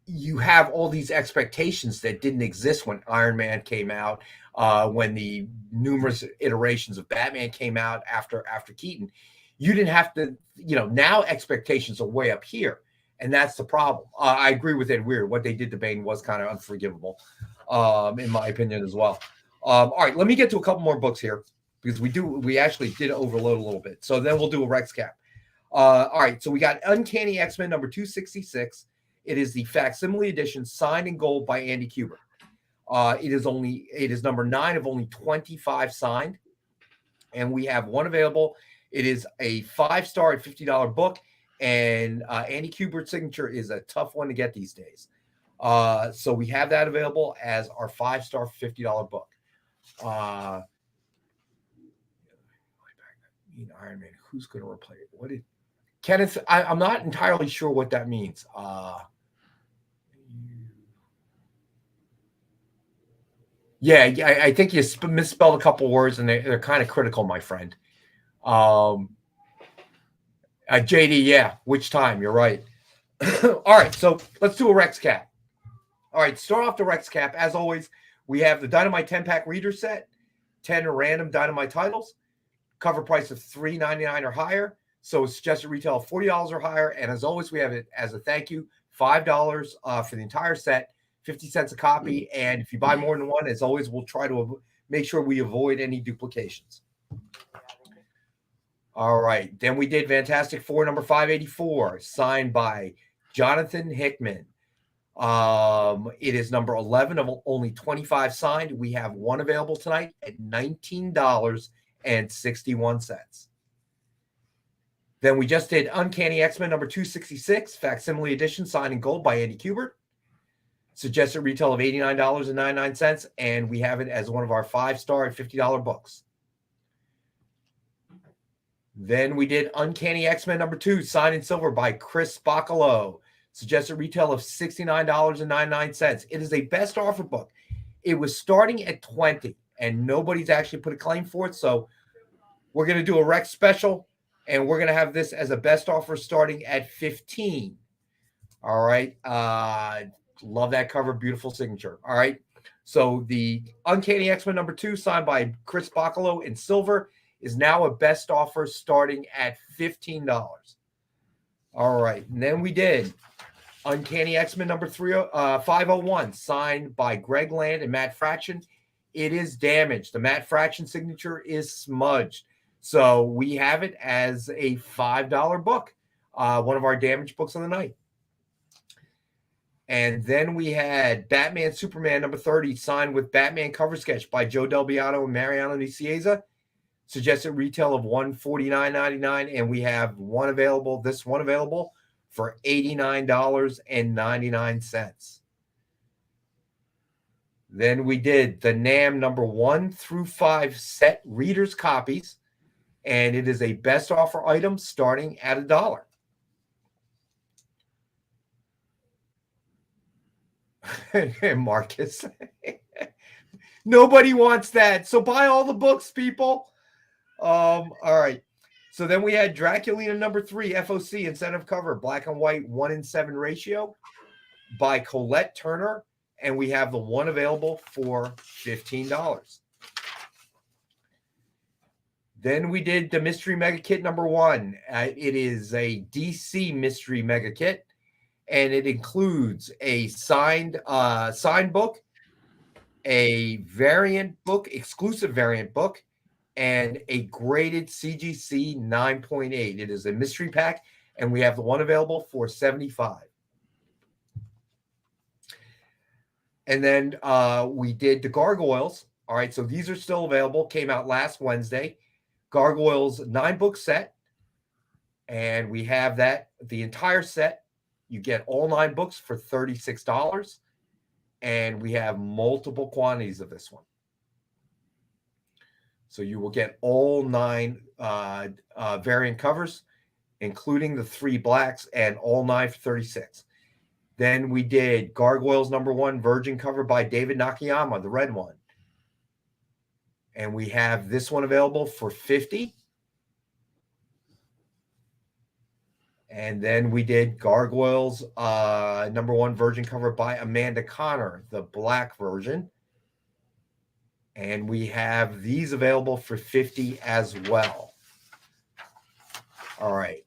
[SPEAKER 3] you have all these expectations that didn't exist when Iron Man came out, when the numerous iterations of Batman came out after Keaton. You didn't have to, now expectations are way up here. And that's the problem. I agree with Ed Weir. What they did to Bane was kind of unforgivable, in my opinion, as well. All right, let me get to a couple more books here because we actually did overload a little bit. So then we'll do a Rex cap. All right, so we got Uncanny X-Men number 266. It is the facsimile edition, signed in gold by Andy Kubert. It is number 9 of only 25 signed, and we have one available. It is a 5-star at $50 book. And Andy Kubert's signature is a tough one to get these days. So we have that available as our 5-star $50 book. Iron Man, who's going to replace it? Kenneth? I'm not entirely sure what that means. Yeah, I think you misspelled a couple words, and they're kind of critical, my friend. JD, yeah. Which time? You're right. All right, so let's do a Rex cap. All right, start off the Rex cap. As always, we have the Dynamite 10-pack reader set, 10 random Dynamite titles, cover price of $3.99 or higher. So it's suggested retail of $40 or higher. And as always, we have it as a thank you, $5 for the entire set, 50 cents a copy. And if you buy more than one, as always, we'll try to make sure we avoid any duplications. All right. Then we did Fantastic Four number 584, signed by Jonathan Hickman. It is number 11 of only 25 signed. We have one available tonight at $19.61. Then we just did Uncanny X-Men number 266, facsimile edition, signed in gold by Andy Kubert. Suggested retail of $89.99, and we have it as one of our 5-star at $50 books. Then we did Uncanny X-Men number 2, signed in silver by Chris Bacalo. Suggested retail of $69.99. It is a best offer book. It was starting at $20, and nobody's actually put a claim for it. So we're going to do a Rex special, and we're going to have this as a best offer starting at $15. All right. Love that cover. Beautiful signature. All right. So the Uncanny X-Men number 2, signed by Chris Bacalo in silver, is now a best offer starting at $15. All right. And then we did Uncanny X-Men number 501, signed by Greg Land and Matt Fraction. It is damaged. The Matt Fraction signature is smudged. So we have it as a $5 book, one of our damaged books of the night. And then we had Batman Superman number 30, signed with Batman cover sketch by Joe Del Beato and Mariano Nicieza. Suggested retail of $149.99, and we have one available for $89.99. Then we did the NAM number 1 through 5 set readers copies, and it is a best offer item starting at $1. Marcus, nobody wants that, so buy all the books, people. All right. So then we had Draculina #3 FOC incentive cover, black and white 1:7 ratio by Colette Turner. And we have the one available for $15. Then we did the Mystery Mega Kit #1. It is a DC Mystery Mega Kit, and it includes a signed book, a variant book, exclusive variant book, and a graded CGC 9.8. It is a mystery pack, and we have the one available for $75. And then we did the Gargoyles. All right, so these are still available. Came out last Wednesday. Gargoyles 9-book set. And we have that, the entire set. You get all 9 books for $36. And we have multiple quantities of this one. So you will get all 9 variant covers, including the 3 blacks, and all 9 for $36. Then we did Gargoyles #1 Virgin cover by David Nakayama, the red one. And we have this one available for $50. And then we did Gargoyles #1 Virgin cover by Amanda Connor, the black version. And we have these available for $50 as well. All right.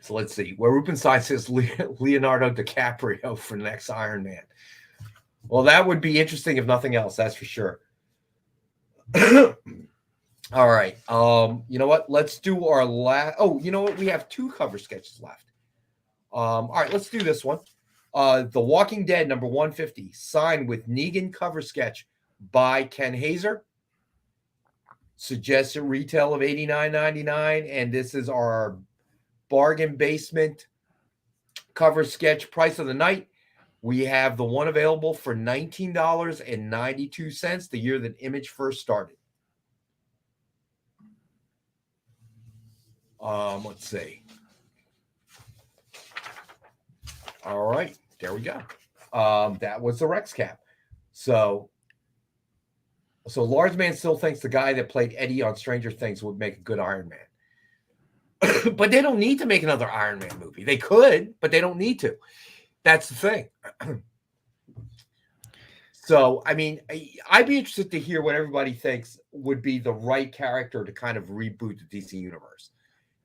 [SPEAKER 3] So let's see. Where Rupenside says Leonardo DiCaprio for the next Iron Man. Well, that would be interesting if nothing else. That's for sure. All right. You know what? Let's do our last. Oh, you know what? We have 2 cover sketches left. All right. Let's do this one. The Walking Dead #150, signed with Negan cover sketch by Ken Hazer. Suggested retail of $89.99, and this is our bargain basement cover sketch price of the night. We have the one available for $19.92, the year that Image first started. Let's see. All right, there we go. That was the Rex cap. So Large Man still thinks the guy that played Eddie on Stranger Things would make a good Iron Man. But they don't need to make another Iron Man movie. They could, but they don't need to. That's the thing. So, I mean, I'd be interested to hear what everybody thinks would be the right character to kind of reboot the DC universe.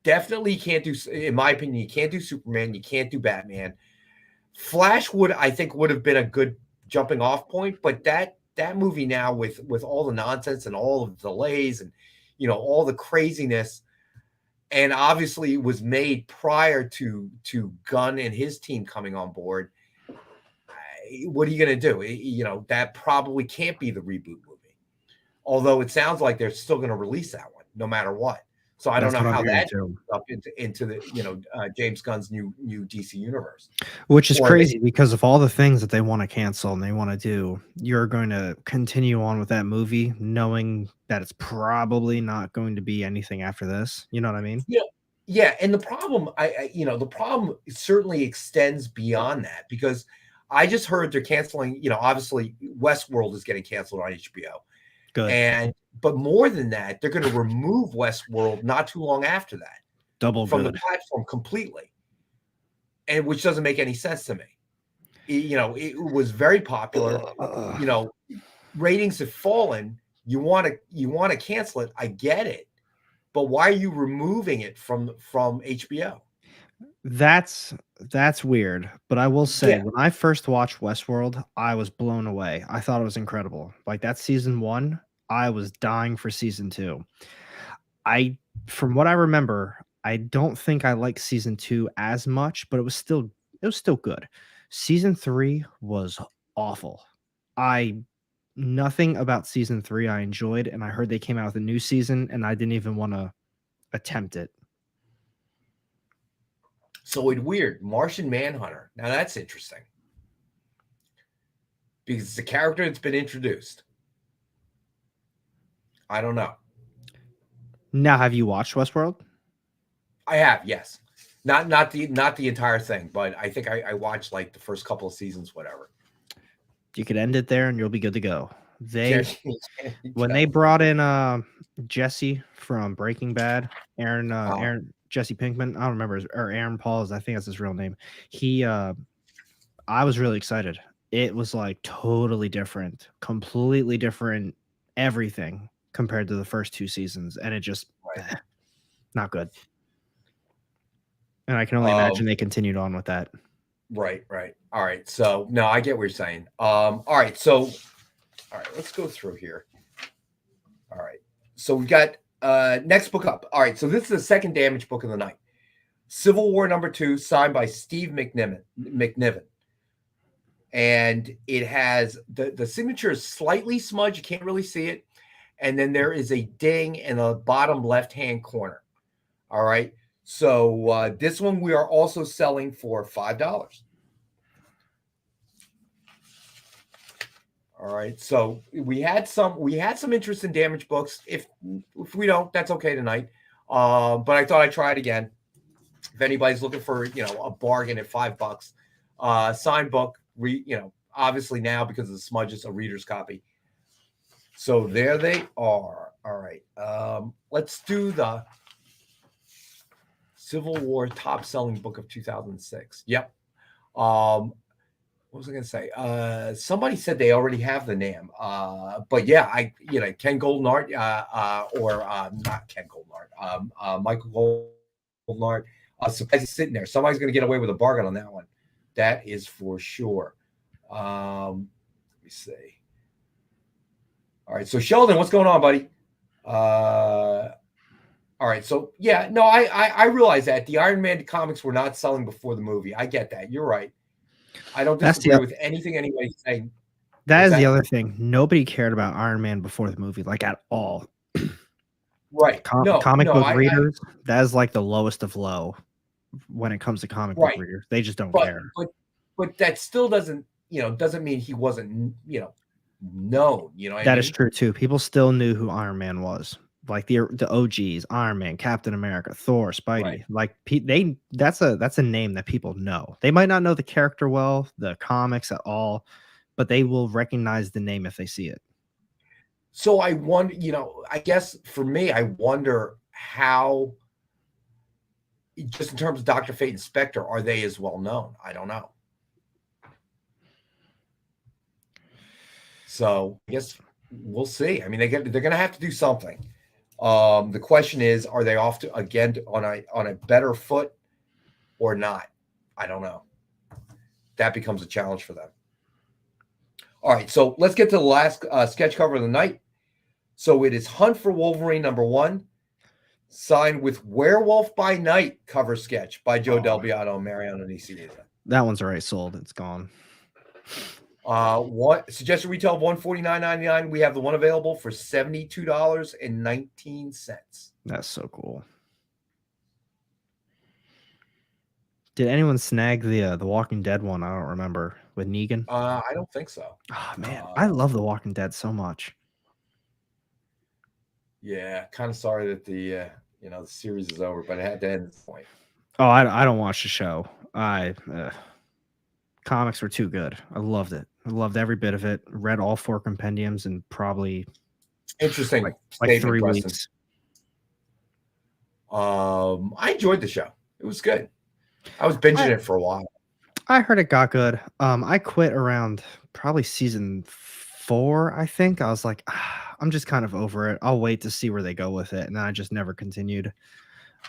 [SPEAKER 3] Definitely can't do, in my opinion, you can't do Superman. You can't do Batman. Flash I think would have been a good jumping off point, but that movie now with all the nonsense and all of the delays and, you know, all the craziness, and obviously it was made prior to Gunn and his team coming on board. What are you going to do? You know, that probably can't be the reboot movie. Although it sounds like they're still going to release that one no matter what. So I don't know how that goes up into the, you know, James Gunn's new DC universe.
[SPEAKER 4] Which is crazy because of all the things that they want to cancel and they want to do. You're going to continue on with that movie knowing that it's probably not going to be anything after this. You know what I mean?
[SPEAKER 3] Yeah. Yeah. And the problem, the problem certainly extends beyond that, because I just heard they're canceling, you know, obviously Westworld is getting canceled on HBO.
[SPEAKER 4] Good.
[SPEAKER 3] But more than that, they're going to remove Westworld not too long after that. From the platform completely. And which doesn't make any sense to me. You know, it was very popular. You know, ratings have fallen. You want to cancel it. I get it. But why are you removing it from HBO?
[SPEAKER 4] That's weird. But I will say, when I first watched Westworld, I was blown away. I thought it was incredible. Like that season 1, I was dying for season 2. From what I remember, I don't think I liked season 2 as much, but it was still good. Season 3 was awful. Nothing about season 3 I enjoyed, and I heard they came out with a new season, and I didn't even want to attempt it.
[SPEAKER 3] So it's weird. Martian Manhunter. Now that's interesting. Because it's a character that's been introduced. I don't know.
[SPEAKER 4] Now, have you watched Westworld?
[SPEAKER 3] I have, yes. Not the entire thing, but I think I watched like the first couple of seasons, whatever.
[SPEAKER 4] You could end it there and you'll be good to go. They when they brought in Jesse from Breaking Bad, Aaron Jesse Pinkman, I don't remember or Aaron Paul I think that's his real name. He I was really excited. It was like totally different, completely different everything compared to the first 2 seasons, and it just not good. And I can only imagine they continued on with that.
[SPEAKER 3] Right. All right. So no, I get what you're saying. All right. So all right, let's go through here. All right. So we got next book up. All right. So this is the second Damage book of the night. Civil War #2, signed by Steve McNiven. And it has the signature is slightly smudged. You can't really see it. And then there is a ding in the bottom left-hand corner. All right. So this one we are also selling for $5. All right. So we had some interest in Damage books. If we don't, that's okay tonight. But I thought I'd try it again. If anybody's looking for a bargain at $5, signed book. Obviously now because of the smudges, a reader's copy. So there they are. All right. Let's do the Civil War top selling book of 2006. Yep. What was I going to say? Somebody said they already have the name. But yeah, Ken Goldenart, or not Ken Goldenart, Michael Goldenart. Surprised he's sitting there. Somebody's going to get away with a bargain on that one. That is for sure. Let me see. All right. So Sheldon, what's going on, buddy? All right. So yeah, no, I realize that the Iron Man comics were not selling before the movie. I get that. You're right. I don't disagree with anything anybody's saying.
[SPEAKER 4] That is the other thing. Nobody cared about Iron Man before the movie, like at all.
[SPEAKER 3] Right.
[SPEAKER 4] Comic book readers, that is like the lowest of low when it comes to comic book readers. They just don't care.
[SPEAKER 3] But that still doesn't mean he wasn't, known.
[SPEAKER 4] That is true too. People still knew who Iron Man was. Like the OGs, Iron Man, Captain America, Thor, Spidey. Right. Like that's a name that people know. They might not know the character well, the comics at all, but they will recognize the name if they see it.
[SPEAKER 3] So I wonder, I guess for me, I wonder how, just in terms of Dr. Fate and Spectre, are they as well known? I don't know. So I guess we'll see. I mean, they're going to have to do something. The question is, are they off to again on a better foot or not? I don't know. That becomes a challenge for them. All right, so let's get to the last sketch cover of the night. So it is Hunt for Wolverine #1, signed with Werewolf by Night cover sketch by Joe Del Beato and Mariano Nicieza.
[SPEAKER 4] That one's already sold. It's gone.
[SPEAKER 3] What suggested retail of $149.99. We have the one available for $72.19.
[SPEAKER 4] That's so cool. Did anyone snag the Walking Dead one? I don't remember, with Negan.
[SPEAKER 3] I don't think so.
[SPEAKER 4] Oh man, I love The Walking Dead so much.
[SPEAKER 3] Yeah, kind of sorry that the the series is over, but it had to end at this point.
[SPEAKER 4] Oh, I don't watch the show. Comics were too good. I loved it. I loved every bit of it. Read all 4 compendiums in probably
[SPEAKER 3] interesting
[SPEAKER 4] like 3 weeks.
[SPEAKER 3] I enjoyed the show. It was good. I was binging it for a while.
[SPEAKER 4] I heard it got good. I quit around probably season 4, I think. I was like, I'm just kind of over it. I'll wait to see where they go with it. And then I just never continued.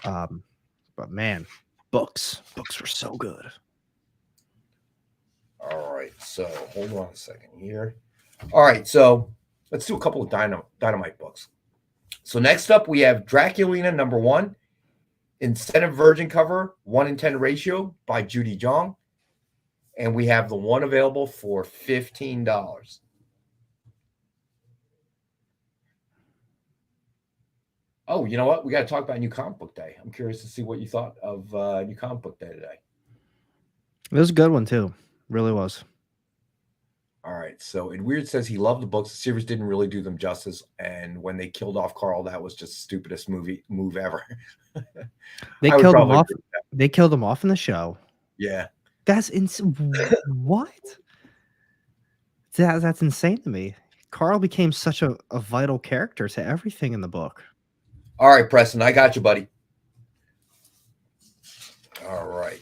[SPEAKER 4] But man, books were so good.
[SPEAKER 3] All right, so hold on a second here. All right, so let's do a couple of Dynamite books. So next up, we have Draculina #1, Incentive Virgin cover, 1:10 ratio by Judy Jong. And we have the one available for $15. Oh, you know what? We got to talk about New Comic Book Day. I'm curious to see what you thought of New Comic Book Day today.
[SPEAKER 4] It was a good one, too. Really was.
[SPEAKER 3] All right. So Ed Weird says he loved the books. The series didn't really do them justice. And when they killed off Carl, that was just the stupidest move ever.
[SPEAKER 4] They killed him off. They killed him off in the show.
[SPEAKER 3] Yeah.
[SPEAKER 4] That's insane. What? That's insane to me. Carl became such a vital character to everything in the book.
[SPEAKER 3] All right, Preston, I got you, buddy. All right.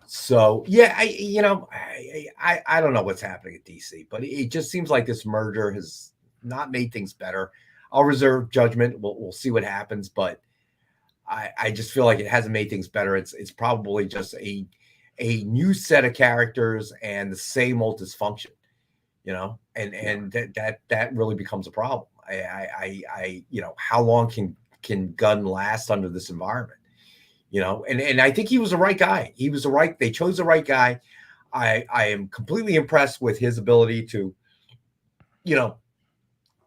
[SPEAKER 3] So yeah, I don't know what's happening at DC, but it just seems like this merger has not made things better. I'll reserve judgment. We'll see what happens, but I just feel like it hasn't made things better. It's probably just a new set of characters and the same old dysfunction, and that really becomes a problem. How long can Gunn last under this environment? And I think he was the right guy. They chose the right guy. I am completely impressed with his ability to,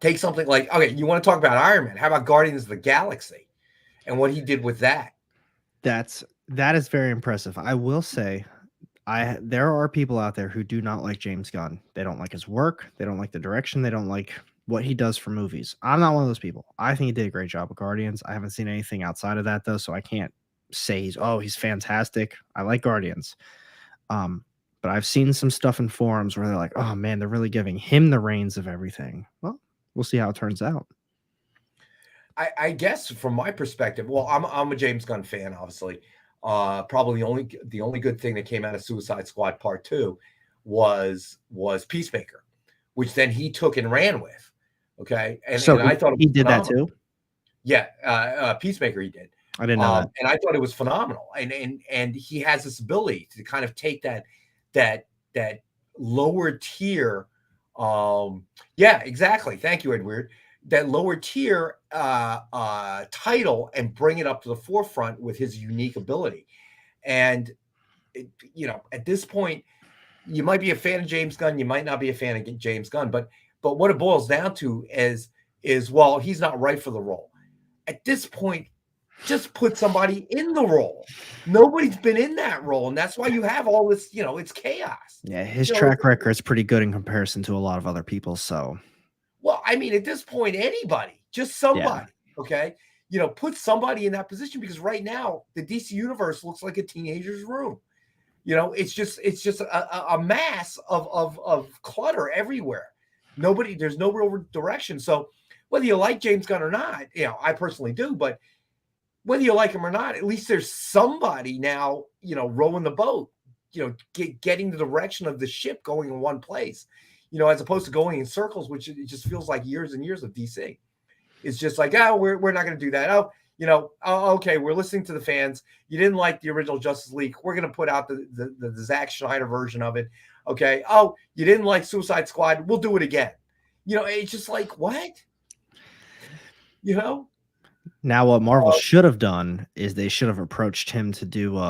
[SPEAKER 3] take something like, okay, you want to talk about Iron Man? How about Guardians of the Galaxy and what he did with that?
[SPEAKER 4] That is very impressive. I will say, there are people out there who do not like James Gunn. They don't like his work. They don't like the direction. They don't like what he does for movies. I'm not one of those people. I think he did a great job with Guardians. I haven't seen anything outside of that though, so I can't say he's fantastic. I like Guardians. But I've seen some stuff in forums where they're like, oh man, they're really giving him the reins of everything. Well, we'll see how it turns out.
[SPEAKER 3] I guess from my perspective, well, I'm a James Gunn fan, obviously. Probably the only good thing that came out of Suicide Squad Part 2 was Peacemaker, which then he took and ran with. Okay, and I thought
[SPEAKER 4] he did phenomenal. That too.
[SPEAKER 3] Yeah, Peacemaker he did.
[SPEAKER 4] I didn't know that.
[SPEAKER 3] And I thought it was phenomenal. And he has this ability to kind of take that lower tier. Yeah, exactly. Thank you, Edward. That lower tier title and bring it up to the forefront with his unique ability. And at this point, you might be a fan of James Gunn, you might not be a fan of James Gunn, but what it boils down to is well, he's not right for the role. At this point, just put somebody in the role. Nobody's been in that role, and that's why you have all this, it's chaos.
[SPEAKER 4] Yeah, his track record is pretty good in comparison to a lot of other people, so.
[SPEAKER 3] Well, I mean, at this point, anybody, just somebody, okay? Put somebody in that position, because right now the DC universe looks like a teenager's room. It's just a mass of clutter everywhere. There's no real direction. So whether you like James Gunn or not, I personally do, but whether you like him or not, at least there's somebody now, rowing the boat, getting the direction of the ship going in one place, as opposed to going in circles, which it just feels like years and years of DC. It's just like, we're not going to do that. Okay, we're listening to the fans. You didn't like the original Justice League. We're going to put out the Zack Snyder version of it. Okay. Oh, you didn't like Suicide Squad. We'll do it again. It's just like, what?
[SPEAKER 4] Now what Marvel should have done is they should have approached him to do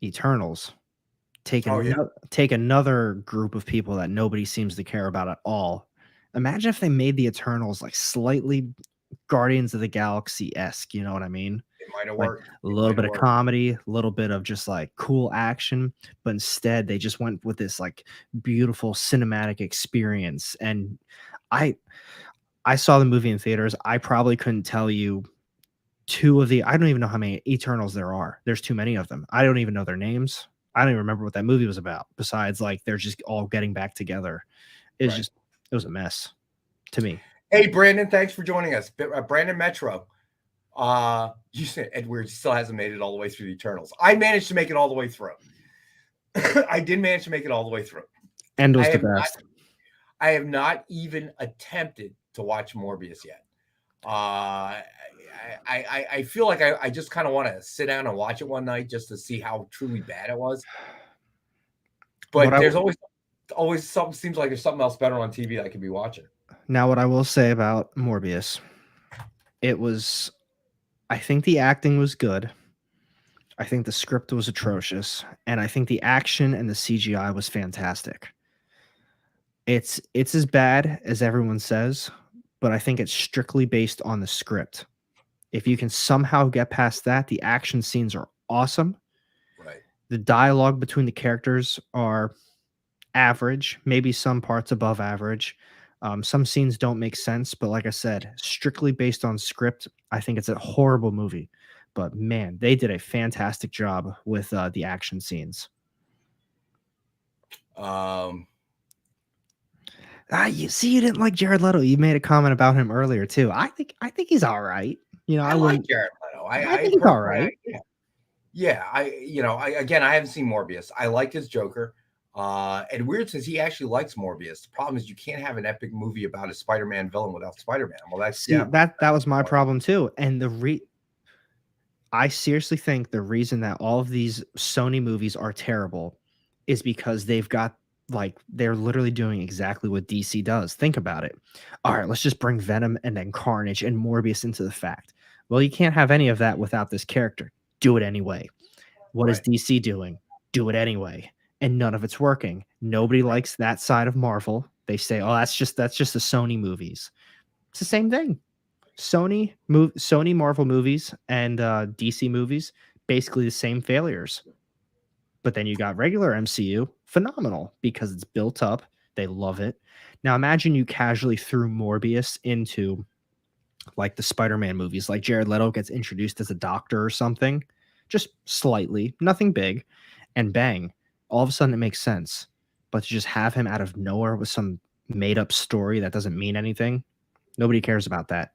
[SPEAKER 4] Eternals. Take another group of people that nobody seems to care about at all. Imagine if they made the Eternals like slightly Guardians of the Galaxy-esque, you know what I mean?
[SPEAKER 3] It might have worked.
[SPEAKER 4] A little bit of comedy, a little bit of just like cool action, but instead they just went with this like beautiful cinematic experience. And I saw the movie in theaters. I probably couldn't tell you I don't even know how many Eternals there are. There's too many of them. I don't even know their names. I don't even remember what that movie was about. Besides, like, they're just all getting back together. It was a mess to me.
[SPEAKER 3] Hey, Brandon, thanks for joining us. Brandon Metro. You said Edward still hasn't made it all the way through the Eternals. I managed to make it all the way through. I did manage to make it all the way through.
[SPEAKER 4] And was the best.
[SPEAKER 3] I have not even attempted to watch Morbius yet. I feel like I just kind of want to sit down and watch it one night just to see how truly bad it was. But there's always something, seems like there's something else better on TV that I could be watching.
[SPEAKER 4] Now, what I will say about Morbius, I think the acting was good. I think the script was atrocious. And I think the action and the CGI was fantastic. It's as bad as everyone says, but I think it's strictly based on the script. If you can somehow get past that, the action scenes are awesome.
[SPEAKER 3] Right.
[SPEAKER 4] The dialogue between the characters are average, maybe some parts above average. Some scenes don't make sense, but like I said, strictly based on script, I think it's a horrible movie. But man, they did a fantastic job with the action scenes. You see, you didn't like Jared Leto. You made a comment about him earlier too. I think he's all right. You know,
[SPEAKER 3] I
[SPEAKER 4] I
[SPEAKER 3] like
[SPEAKER 4] wouldn't.
[SPEAKER 3] Jared Leto.
[SPEAKER 4] I
[SPEAKER 3] I
[SPEAKER 4] think he's all
[SPEAKER 3] personally,
[SPEAKER 4] right.
[SPEAKER 3] yeah. Yeah, I haven't seen Morbius. I liked his Joker. And weird says he actually likes Morbius. The problem is you can't have an epic movie about a Spider-Man villain without Spider-Man. Well, that's
[SPEAKER 4] See,
[SPEAKER 3] yeah.
[SPEAKER 4] that was my problem too. And I seriously think the reason that all of these Sony movies are terrible is because they've got like they're literally doing exactly what DC does. Think about it. All right, let's just bring Venom and then Carnage and Morbius into the fact. Well, you can't have any of that without this character. Do it anyway. What is
[SPEAKER 3] Right.
[SPEAKER 4] DC doing? Do it anyway. And none of it's working. Nobody likes that side of Marvel. They say, "Oh, that's just the Sony movies." It's the same thing. Sony Marvel movies and DC movies, basically the same failures. But then you got regular MCU, phenomenal because it's built up. They love it. Now imagine you casually threw Morbius into like the Spider-Man movies, like Jared Leto gets introduced as a doctor or something, just slightly, nothing big, and bang, all of a sudden it makes sense. But to just have him out of nowhere with some made up story that doesn't mean anything, nobody cares about that.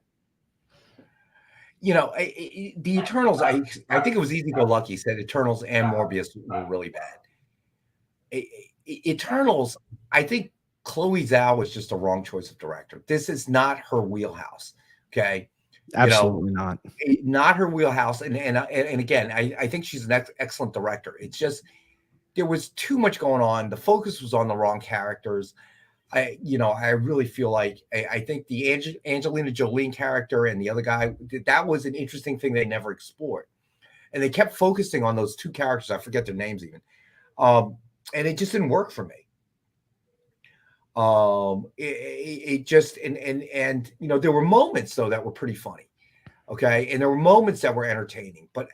[SPEAKER 3] The Eternals. I think it was Easy Go Lucky said Eternals and Morbius were really bad. Eternals. I think Chloe Zhao was just a wrong choice of director. This is not her wheelhouse. Okay,
[SPEAKER 4] Absolutely not.
[SPEAKER 3] not her wheelhouse. And again, I think she's an excellent director. It's just there was too much going on. The focus was on the wrong characters. I really feel like I think the Angelina Jolie character and the other guy, that was an interesting thing they never explored. And they kept focusing on those two characters. I forget their names even. And it just didn't work for me. It just, and there were moments though that were pretty funny. Okay. And there were moments that were entertaining, but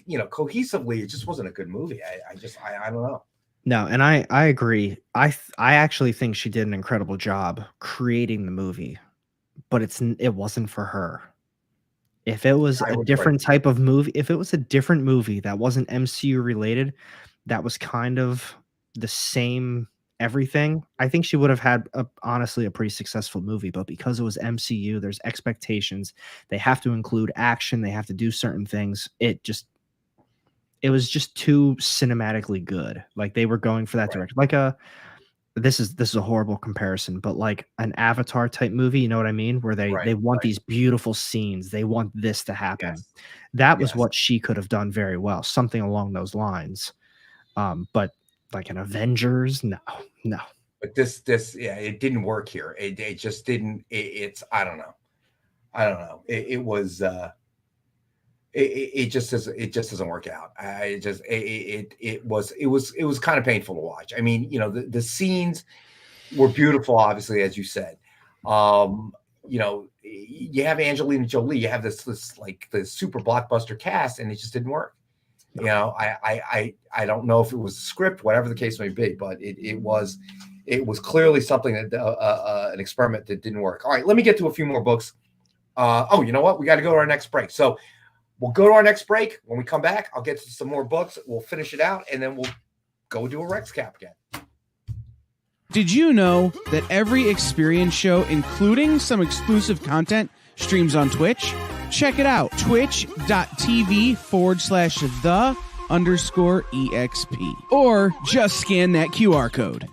[SPEAKER 3] cohesively, it just wasn't a good movie. I don't know.
[SPEAKER 4] No, and I agree. I actually think she did an incredible job creating the movie, but it wasn't for her. If it was
[SPEAKER 3] I
[SPEAKER 4] a
[SPEAKER 3] would agree.
[SPEAKER 4] different type of movie, if it was a different movie that wasn't MCU related, that was kind of the same everything, I think she would have had honestly a pretty successful movie. But because it was MCU, there's expectations. They have to include action. They have to do certain things. It was just too cinematically good. Like they were going for that
[SPEAKER 3] Right.
[SPEAKER 4] direction. Like this is a horrible comparison, but like an Avatar type movie, you know what I mean? Where they
[SPEAKER 3] Right.
[SPEAKER 4] want these beautiful scenes. They want this to happen.
[SPEAKER 3] Yes.
[SPEAKER 4] That was
[SPEAKER 3] Yes.
[SPEAKER 4] what she could have done very well, something along those lines. But like an Avengers, no.
[SPEAKER 3] But yeah, it didn't work here. It just didn't. It's I don't know. It was. It just doesn't. It just doesn't work out. It was kind of painful to watch. I mean, the scenes were beautiful, obviously, as you said. You have Angelina Jolie. You have this like the super blockbuster cast, and it just didn't work. I don't know if it was a script, whatever the case may be, but it was clearly something that an experiment that didn't work. All right, let me get to a few more books. You know what? We got to go to our next break. So we'll go to our next break. When we come back, I'll get to some more books. We'll finish it out, and then we'll go do a Rex Cap again.
[SPEAKER 7] Did you know that every experience show, including some exclusive content, streams on Twitch? Check it out, twitch.tv/the_EXP. Or just scan that QR code.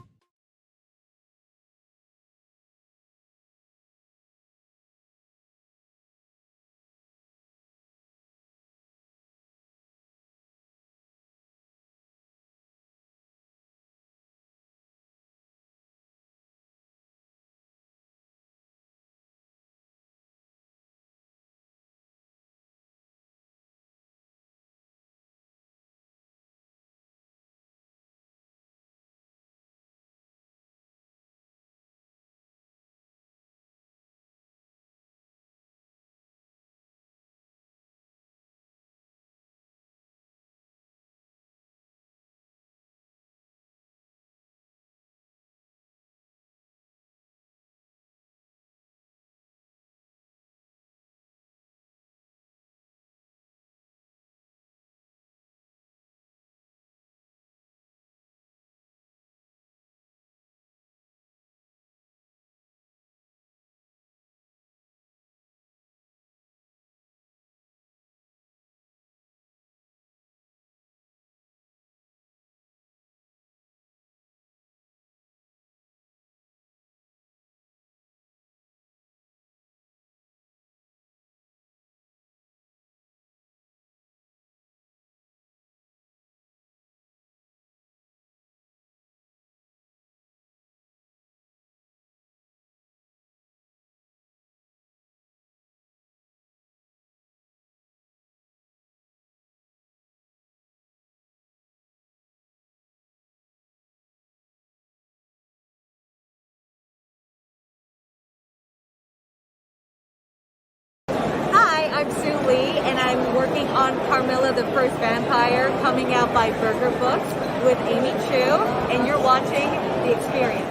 [SPEAKER 10] Lee, and I'm working on Carmilla the First Vampire, coming out by Burger Books with Amy Chu, and you're watching The Experience.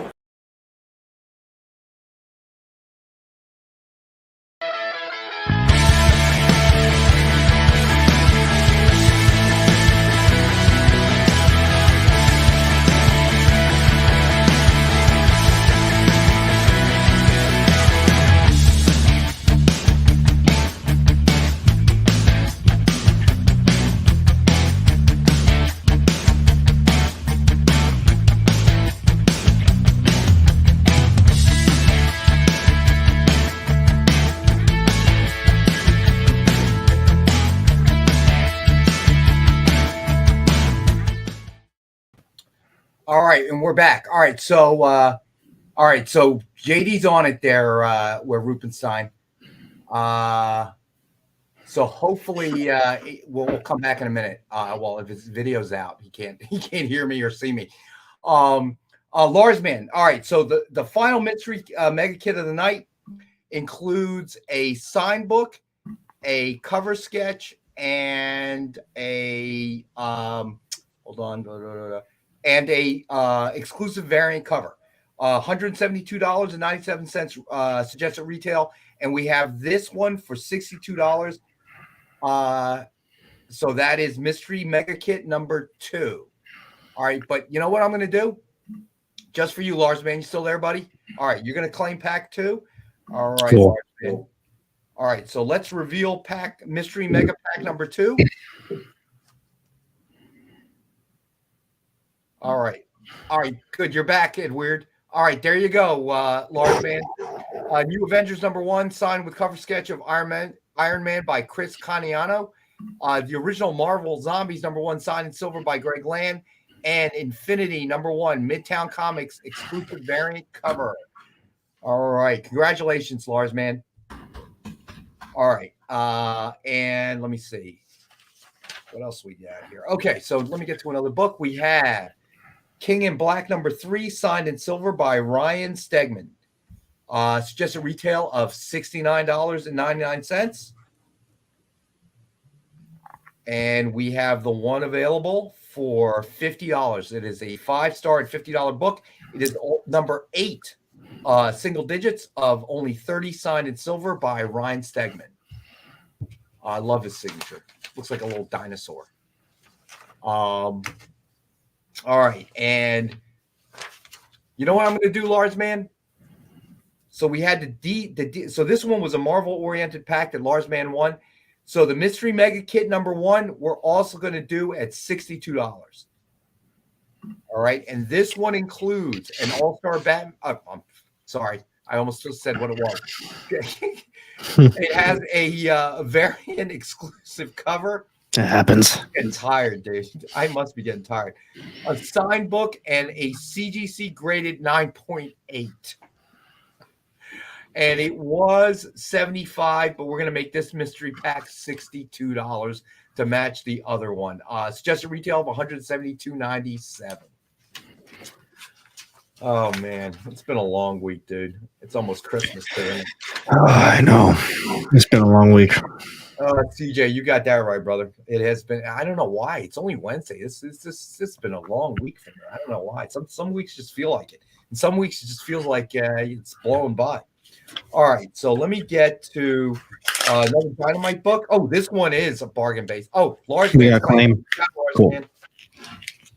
[SPEAKER 3] All right, and we're back. All right, so JD's on it there, where Rupenstein. So hopefully we'll come back in a minute. Well, if his video's out, he can't hear me or see me. Lars man. All right, so the final mystery mega kit of the night includes a sign book, a cover sketch, and a and a exclusive variant cover. $172.97 suggested retail, and we have this one for $62. So that is Mystery Mega Kit number 2. All right, but you know what I'm going to do? Just for you, Lars, man. You still there, buddy? All right, you're going to claim pack 2? All right,
[SPEAKER 4] cool.
[SPEAKER 3] Lars, man. All right, so let's reveal Mystery Mega Pack number 2. All right, good. You're back, Edward. All right, there you go, Lars man. New Avengers number 1, signed with cover sketch of Iron Man by Chris Caniano. The original Marvel Zombies number 1, signed in silver by Greg Land, and Infinity number 1, Midtown Comics exclusive variant cover. All right, congratulations, Lars man. All right, and let me see what else we got here. Okay, so let me get to another book. We have King in Black number 3, signed in silver by Ryan Stegman. Suggested retail of $69.99. And we have the one available for $50. It is a 5-star at $50 book. It is number 8, single digits of only 30, signed in silver by Ryan Stegman. I love his signature. Looks like a little dinosaur. All right, and you know what I'm going to do, Lars man? So we had so this one was a Marvel-oriented pack that Lars man won. So the Mystery Mega Kit number 1, we're also going to do at $62. All right, and this one includes an All-Star Batman. I'm sorry, I almost just said what it was. It has a variant exclusive cover.
[SPEAKER 4] It happens.
[SPEAKER 3] I'm getting tired, dude. I must be getting tired. A signed book and a CGC graded 9.8. And it was $75, but we're going to make this mystery pack $62 to match the other one. Suggested retail of $172.97. Oh, man. It's been a long week, dude. It's almost Christmas, dude.
[SPEAKER 4] Oh, I know. It's been a long week.
[SPEAKER 3] CJ, you got that right, brother. It has been. I don't know why. It's only Wednesday. It's been a long week for me. I don't know why. Some weeks just feel like it, and some weeks it just feels like it's blowing by. All right, so let me get to another Dynamite book. Oh, this one is a bargain base. Oh, Lars man,
[SPEAKER 4] claim. Cool.
[SPEAKER 3] Man.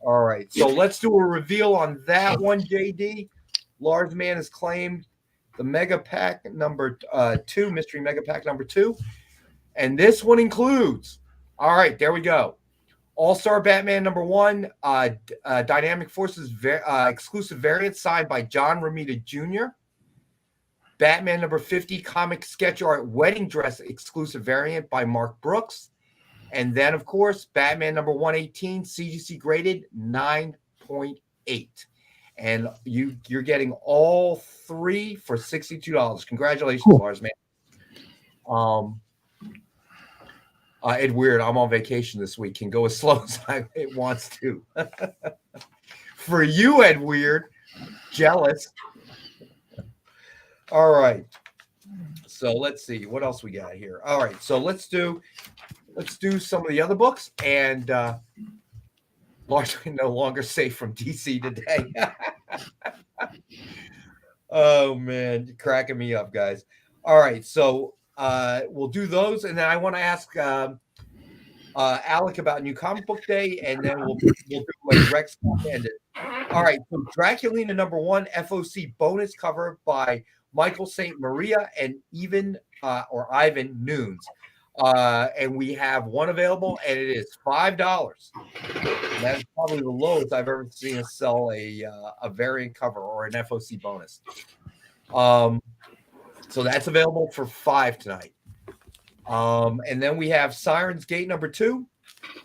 [SPEAKER 3] All right, so let's do a reveal on that one, JD. Lars man has claimed the Mega Pack number 2, Mystery Mega Pack number 2. And this one includes, all right, there we go. All-Star Batman number 1, Dynamic Forces exclusive variant signed by John Romita Jr. Batman number 50, comic sketch art wedding dress exclusive variant by Mark Brooks. And then, of course, Batman number 118, CGC graded 9.8. And you're getting all 3 for $62. Congratulations, cool. Lars, man. Ed Weird, I'm on vacation this week. Can go as slow as it wants to. For you, Ed Weird, jealous. All right. So let's see what else we got here. All right, so let's do some of the other books, and largely no longer safe from DC today. Oh man, you're cracking me up, guys. All right, so we'll do those, and then I want to ask Alec about New Comic Book Day, and then we'll do like Rex ended. All right, so Draculina #1 FOC bonus cover by Michael St. Maria and Ivan Nunes. And we have one available, and it is $5. That's probably the lowest I've ever seen us sell a variant cover or an FOC bonus. So that's available for $5 tonight. And then we have Sirens Gate #2,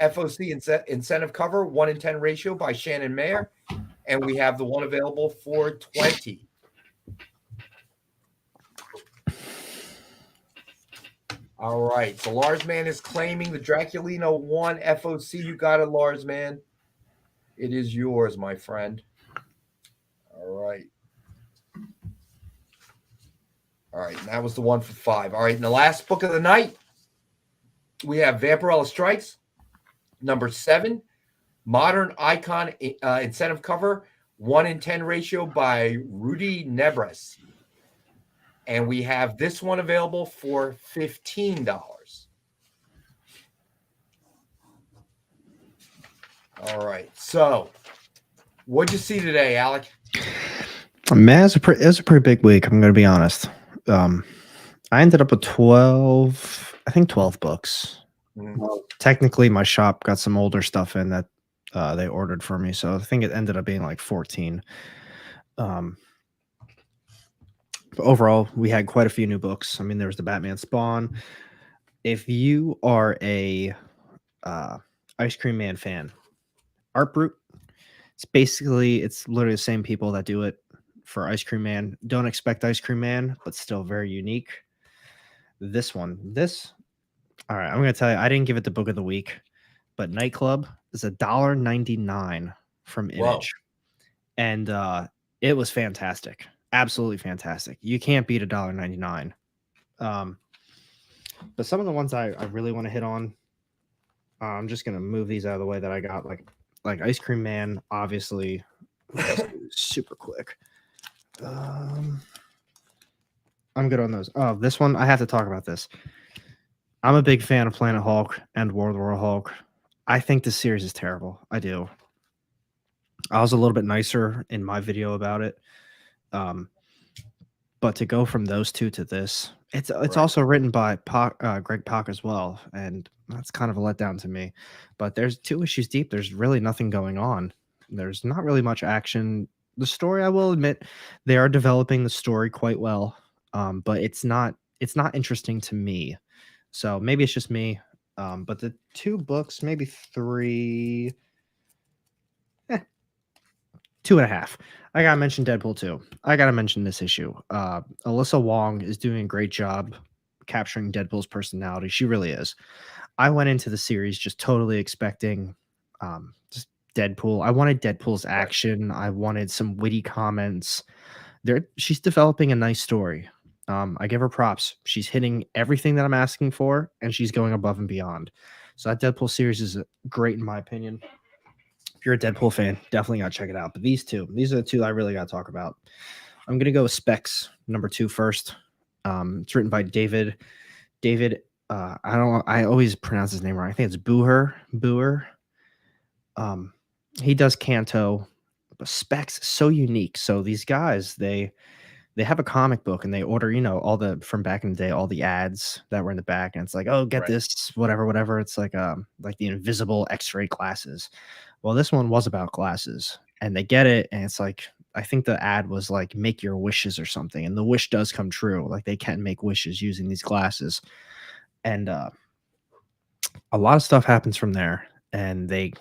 [SPEAKER 3] FOC incentive cover, 1-in-10 ratio by Shannon Mayer. And we have the one available for $20. All right. So Lars Man is claiming the Draculino 1 FOC. You got it, Lars Man. It is yours, my friend. All right. All right. And that was the one for $5. All right. And the last book of the night, we have Vampirella Strikes, #7. Modern Icon incentive cover, 1-in-10 ratio by Rudy Nebres. And we have this one available for $15. All right. So, what'd you see today, Alec?
[SPEAKER 4] Man, it was a pretty big week. I'm going to be honest. I ended up with 12 books. Well, technically, my shop got some older stuff in that they ordered for me, so I think it ended up being like 14. But overall, we had quite a few new books. I mean, there was the Batman Spawn. If you are a Ice Cream Man fan, Art Brute, it's literally the same people that do it for Ice Cream Man. Don't expect Ice Cream Man, but still very unique. All right, I'm going to tell you, I didn't give it the book of the week, but Nightclub is $1.99 from Image. Whoa. And it was fantastic. Absolutely fantastic. You can't beat $1.99. But some of the ones I really want to hit on, I'm just going to move these out of the way that I got. Like Ice Cream Man, obviously, super quick. I'm good on those. Oh, this one, I have to talk about this. I'm a big fan of Planet Hulk and World War Hulk. I think this series is terrible. I do. I was a little bit nicer in my video about it. But to go from those two to this, it's right. Also written by Greg Pak as well, and that's kind of a letdown to me. But there's 2 issues deep. There's really nothing going on. There's not really much action. The story, I will admit, they are developing the story quite well, but it's not interesting to me. So maybe it's just me. But the 2 books, maybe 3, 2.5. I gotta mention Deadpool 2. I gotta mention this issue. Alyssa Wong is doing a great job capturing Deadpool's personality. She really is. I went into the series just totally expecting just Deadpool. I wanted Deadpool's action. I wanted some witty comments. She's developing a nice story. I give her props. She's hitting everything that I'm asking for, and she's going above and beyond. So that Deadpool series is great in my opinion. If you're a Deadpool fan, definitely got to check it out. But these are the 2 I really got to talk about. I'm going to go with Specs #2 first. It's written by David. I always pronounce his name wrong. I think it's Booher. He does Kanto, but Specs is so unique. So these guys, they have a comic book and they order, all from back in the day, all the ads that were in the back, and it's like, oh, get this, whatever. It's like the invisible X-ray glasses. Well, this one was about glasses, and they get it, and it's like, I think the ad was like, make your wishes or something, and the wish does come true. Like, they can make wishes using these glasses, and a lot of stuff happens from there. And I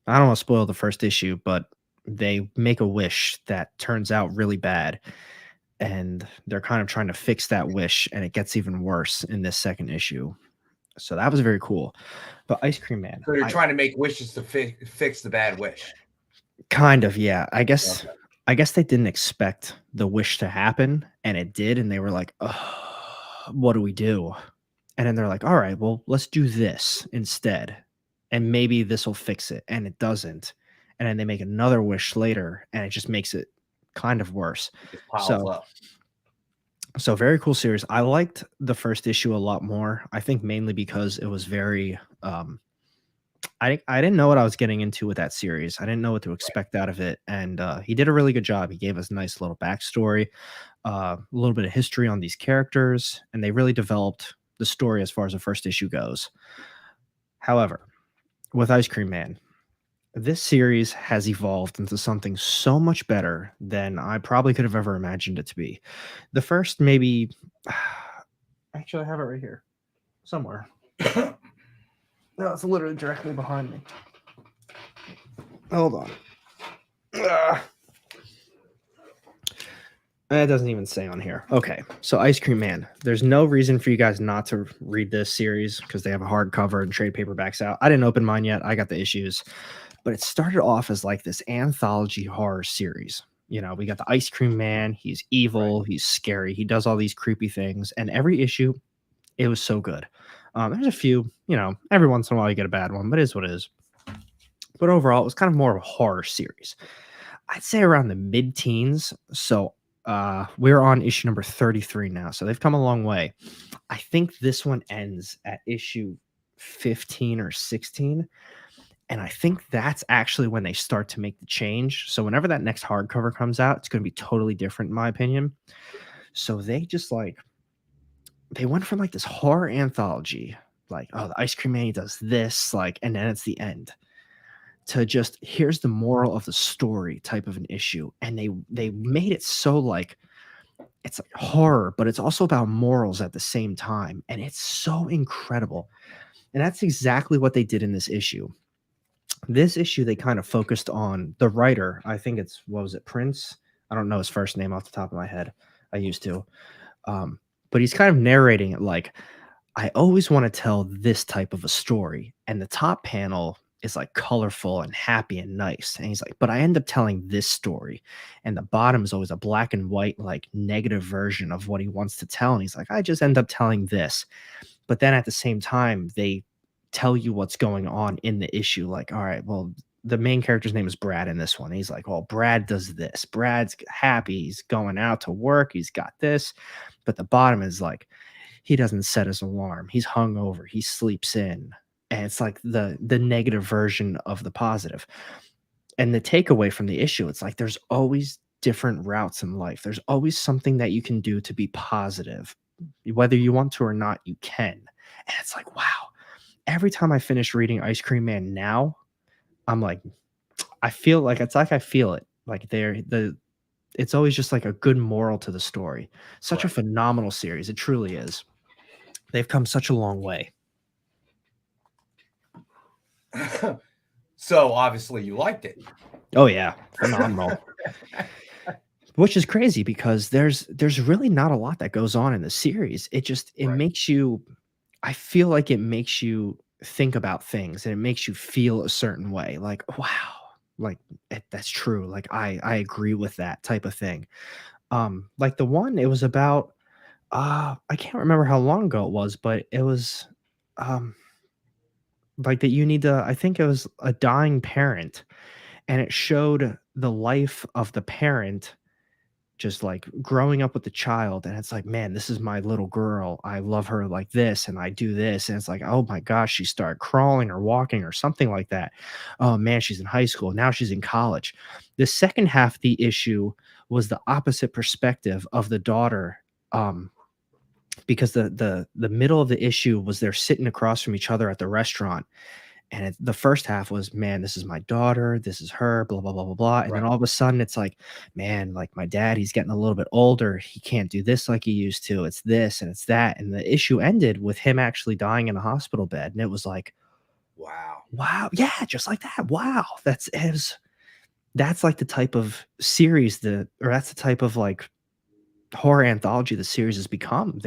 [SPEAKER 4] don't want to spoil the first issue, but they make a wish that turns out really bad, and they're kind of trying to fix that wish, and it gets even worse in this second issue. So that was very cool. But Ice Cream Man.
[SPEAKER 3] So they're trying to make wishes to fix the bad wish.
[SPEAKER 4] Kind of, yeah. I guess they didn't expect the wish to happen, and it did, and they were like, oh, what do we do? And then they're like, all right, well, let's do this instead. And maybe this will fix it. And it doesn't. And then they make another wish later and it just makes it kind of worse.
[SPEAKER 3] It just piles
[SPEAKER 4] So,
[SPEAKER 3] up.
[SPEAKER 4] so very cool series. I liked the first issue a lot more. I think mainly because it was very, I didn't know what I was getting into with that series. I didn't know what to expect out of it. And he did a really good job. He gave us a nice little backstory, a little bit of history on these characters, and they really developed the story as far as the first issue goes. However, with Ice Cream Man, this series has evolved into something so much better than I probably could have ever imagined it to be. The first, maybe, actually, I have it right here somewhere. No, it's literally directly behind me. Hold on. It doesn't even say on here. Okay, so Ice Cream Man. There's no reason for you guys not to read this series because they have a hardcover and trade paperbacks out. I didn't open mine yet. I got the issues. But it started off as like this anthology horror series. You know, we got the Ice Cream Man. He's evil. He's scary. He does all these creepy things. And every issue, it was so good. There's a few, you know, every once in a while you get a bad one, but it is what it is. But overall, it was kind of more of a horror series. I'd say around the mid-teens. So we're on issue number 33 now. So they've come a long way. I think this one ends at issue 15 or 16. And I think that's actually when they start to make the change. So whenever that next hardcover comes out, it's going to be totally different, in my opinion. So they just like, they went from like this horror anthology, like, oh, the Ice Cream Man, he does this, like, and then it's the end, to just here's the moral of the story type of an issue. And they made it so like it's like horror, but it's also about morals at the same time. And it's so incredible. And that's exactly what they did in this issue. This issue, they kind of focused on the writer. I think it's, what was it, Prince? I don't know his first name off the top of my head. I used to. But he's kind of narrating it like, I always want to tell this type of a story. And the top panel is like colorful and happy and nice. And he's like, but I end up telling this story. And the bottom is always a black and white, like negative version of what he wants to tell. And he's like, I just end up telling this. But then at the same time, they tell you what's going on in the issue. Like, all right, well, the main character's name is Brad in this one. He's like, well, Brad does this. Brad's happy. He's going out to work. He's got this. But the bottom is like, he doesn't set his alarm. He's hungover. He sleeps in. And it's like the negative version of the positive. And the takeaway from the issue, it's like there's always different routes in life. There's always something that you can do to be positive. Whether you want to or not, you can. And it's like, wow. Every time I finish reading Ice Cream Man now, I'm like, I feel like I feel it. Like it's always just like a good moral to the story. Such a phenomenal series. It truly is. They've come such a long way.
[SPEAKER 3] So obviously you liked it.
[SPEAKER 4] Oh yeah, phenomenal. Which is crazy because there's really not a lot that goes on in the series. It makes you, I feel like it makes you think about things and it makes you feel a certain way. Like, wow, like that's true. Like I agree with that type of thing. Like the one, it was about, I can't remember how long ago it was, but it was, like that you need to, I think it was a dying parent and it showed the life of the parent just like growing up with the child. And it's like, man, this is my little girl. I love her like this. And I do this. And it's like, oh my gosh, she started crawling or walking or something like that. Oh man, she's in high school. Now she's in college. The second half of the issue was the opposite perspective of the daughter. Because the middle of the issue was they're sitting across from each other at the restaurant. And the first half was, man, this is my daughter. This is her, blah, blah, blah, blah, blah. And then all of a sudden it's like, man, like my dad, he's getting a little bit older. He can't do this like he used to. It's this and it's that. And the issue ended with him actually dying in a hospital bed. And it was like, wow. Yeah, just like that. Wow. That's like the type of series that's the type of like horror anthology the series has become.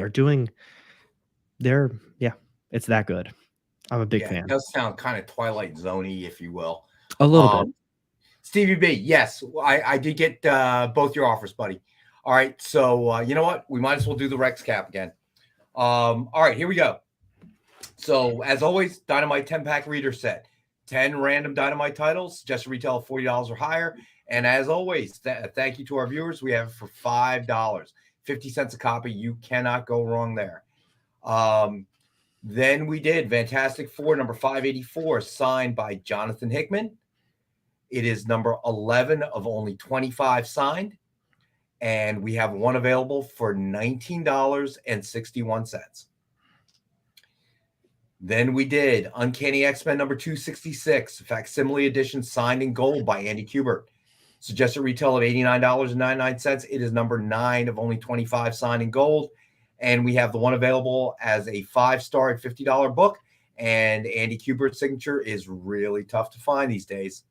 [SPEAKER 4] It's that good. I'm a big fan.
[SPEAKER 3] It does sound kind of Twilight Zone-y, if you will.
[SPEAKER 4] A little bit.
[SPEAKER 3] Stevie B, yes, I did get both your offers, buddy. All right, so you know what? We might as well do the Rex cap again. All right, here we go. So, as always, Dynamite 10-pack reader set. 10 random Dynamite titles, just retail of $40 or higher. And as always, thank you to our viewers. We have it for $5, 50 cents a copy. You cannot go wrong there. Then we did Fantastic Four, number 584, signed by Jonathan Hickman. It is number 11 of only 25 signed. And we have one available for $19.61. Then we did Uncanny X-Men number 266, facsimile edition signed in gold by Andy Kubert. Suggested retail of $89.99. It is number 9 of only 25 signed in gold. And we have the one available as a 5-star at $50 book. And Andy Kubert's signature is really tough to find these days.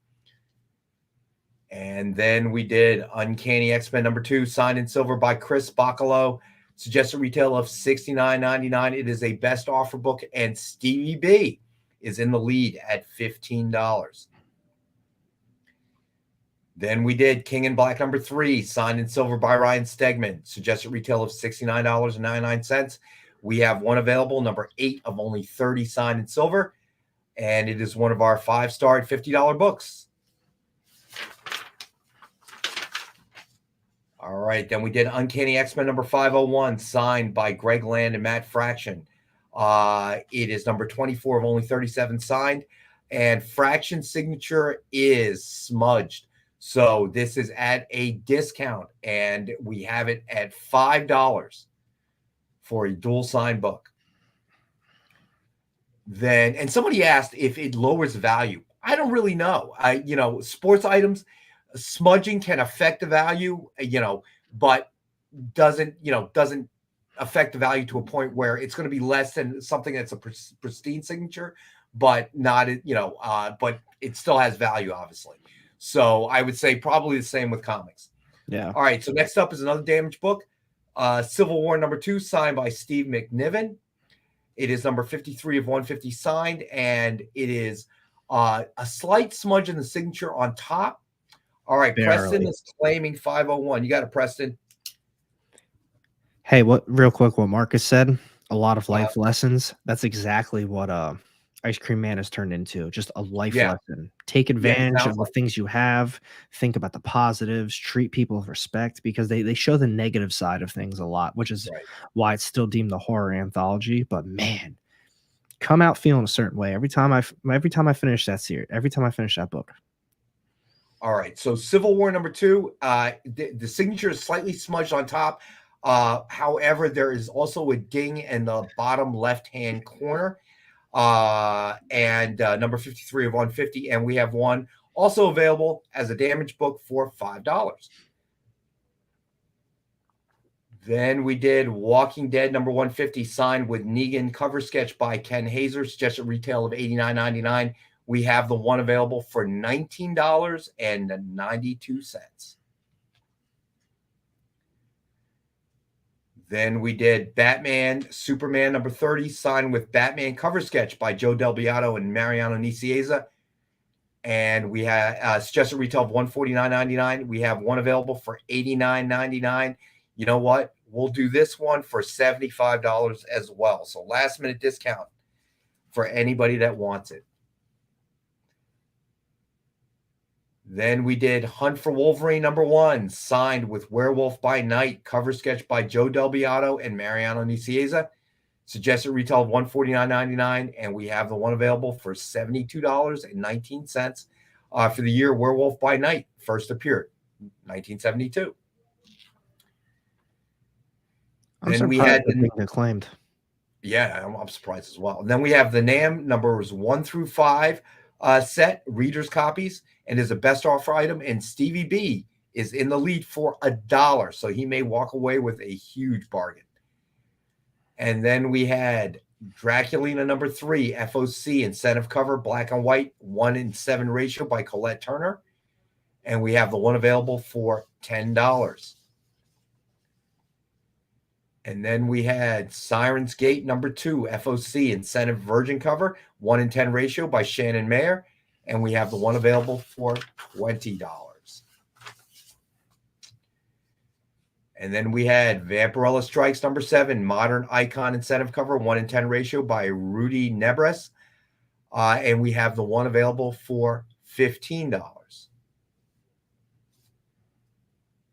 [SPEAKER 3] And then we did Uncanny X-Men number 2, signed in silver by Chris Bacalo. Suggested retail of $69.99. It is a best offer book, and Stevie B is in the lead at $15. Then we did King in Black number 3, signed in silver by Ryan Stegman. Suggested retail of $69.99. We have one available, number 8 of only 30 signed in silver, and it is one of our 5-star at $50 books. All right, then we did Uncanny X-Men number 501, signed by Greg Land and Matt Fraction. It is number 24 of only 37 signed, and Fraction's signature is smudged. So this is at a discount, and we have it at $5 for a dual signed book. Then, and somebody asked if it lowers value. I don't really know. Sports items, smudging can affect the value, but doesn't affect the value to a point where it's going to be less than something that's a pristine signature, but not, but it still has value, obviously. So I would say probably the same with comics.
[SPEAKER 4] Yeah.
[SPEAKER 3] All right. So next up is another damaged book, Civil War number 2, signed by Steve McNiven. It is number 53 of 150 signed, and it is a slight smudge in the signature on top. All right,
[SPEAKER 4] Barely.
[SPEAKER 3] Preston is claiming 501. You got it, Preston.
[SPEAKER 4] Hey, real quick, what Marcus said, a lot of life lessons. That's exactly what Ice Cream Man has turned into. Just a life lesson. Take advantage of the things you have. Think about the positives. Treat people with respect, because they show the negative side of things a lot, which is why it's still deemed a horror anthology. But man, come out feeling a certain way every time I finish that series, every time I finish that book.
[SPEAKER 3] All right, so Civil War number 2, the signature is slightly smudged on top. However, there is also a ding in the bottom left-hand corner. And number 53 of 150, and we have one also available as a damaged book for $5. Then we did Walking Dead number 150, signed with Negan, cover sketch by Ken Hazer, suggested retail of $89.99. We have the one available for $19.92. Then we did Batman, Superman number 30, signed with Batman, cover sketch by Joe Del Beato and Mariano Nicieza. And we have suggested retail of $149.99. We have one available for $89.99. You know what? We'll do this one for $75 as well. So last minute discount for anybody that wants it. Then we did Hunt for Wolverine number 1, signed with Werewolf by Night, cover sketch by Joe Del Beato and Mariano Nicieza. Suggested retail of $149.99, and we have the one available for $72.19 for the year Werewolf by Night first appeared, 1972.
[SPEAKER 4] Then we had being acclaimed.
[SPEAKER 3] Yeah, I'm surprised as well. And then we have the NAMM numbers 1 through 5 set, readers copies, and is a best offer item. And Stevie B is in the lead for $1, so he may walk away with a huge bargain. And then we had Draculina number 3, FOC, incentive cover, black and white, 1:7 ratio by Colette Turner. And we have the one available for $10. And then we had Siren's Gate number 2, FOC, incentive virgin cover, 1:10 ratio by Shannon Mayer. And we have the one available for $20. And then we had Vampirella Strikes #7, Modern Icon Incentive Cover, 1:10 ratio by Rudy Nebres. And we have the one available for $15.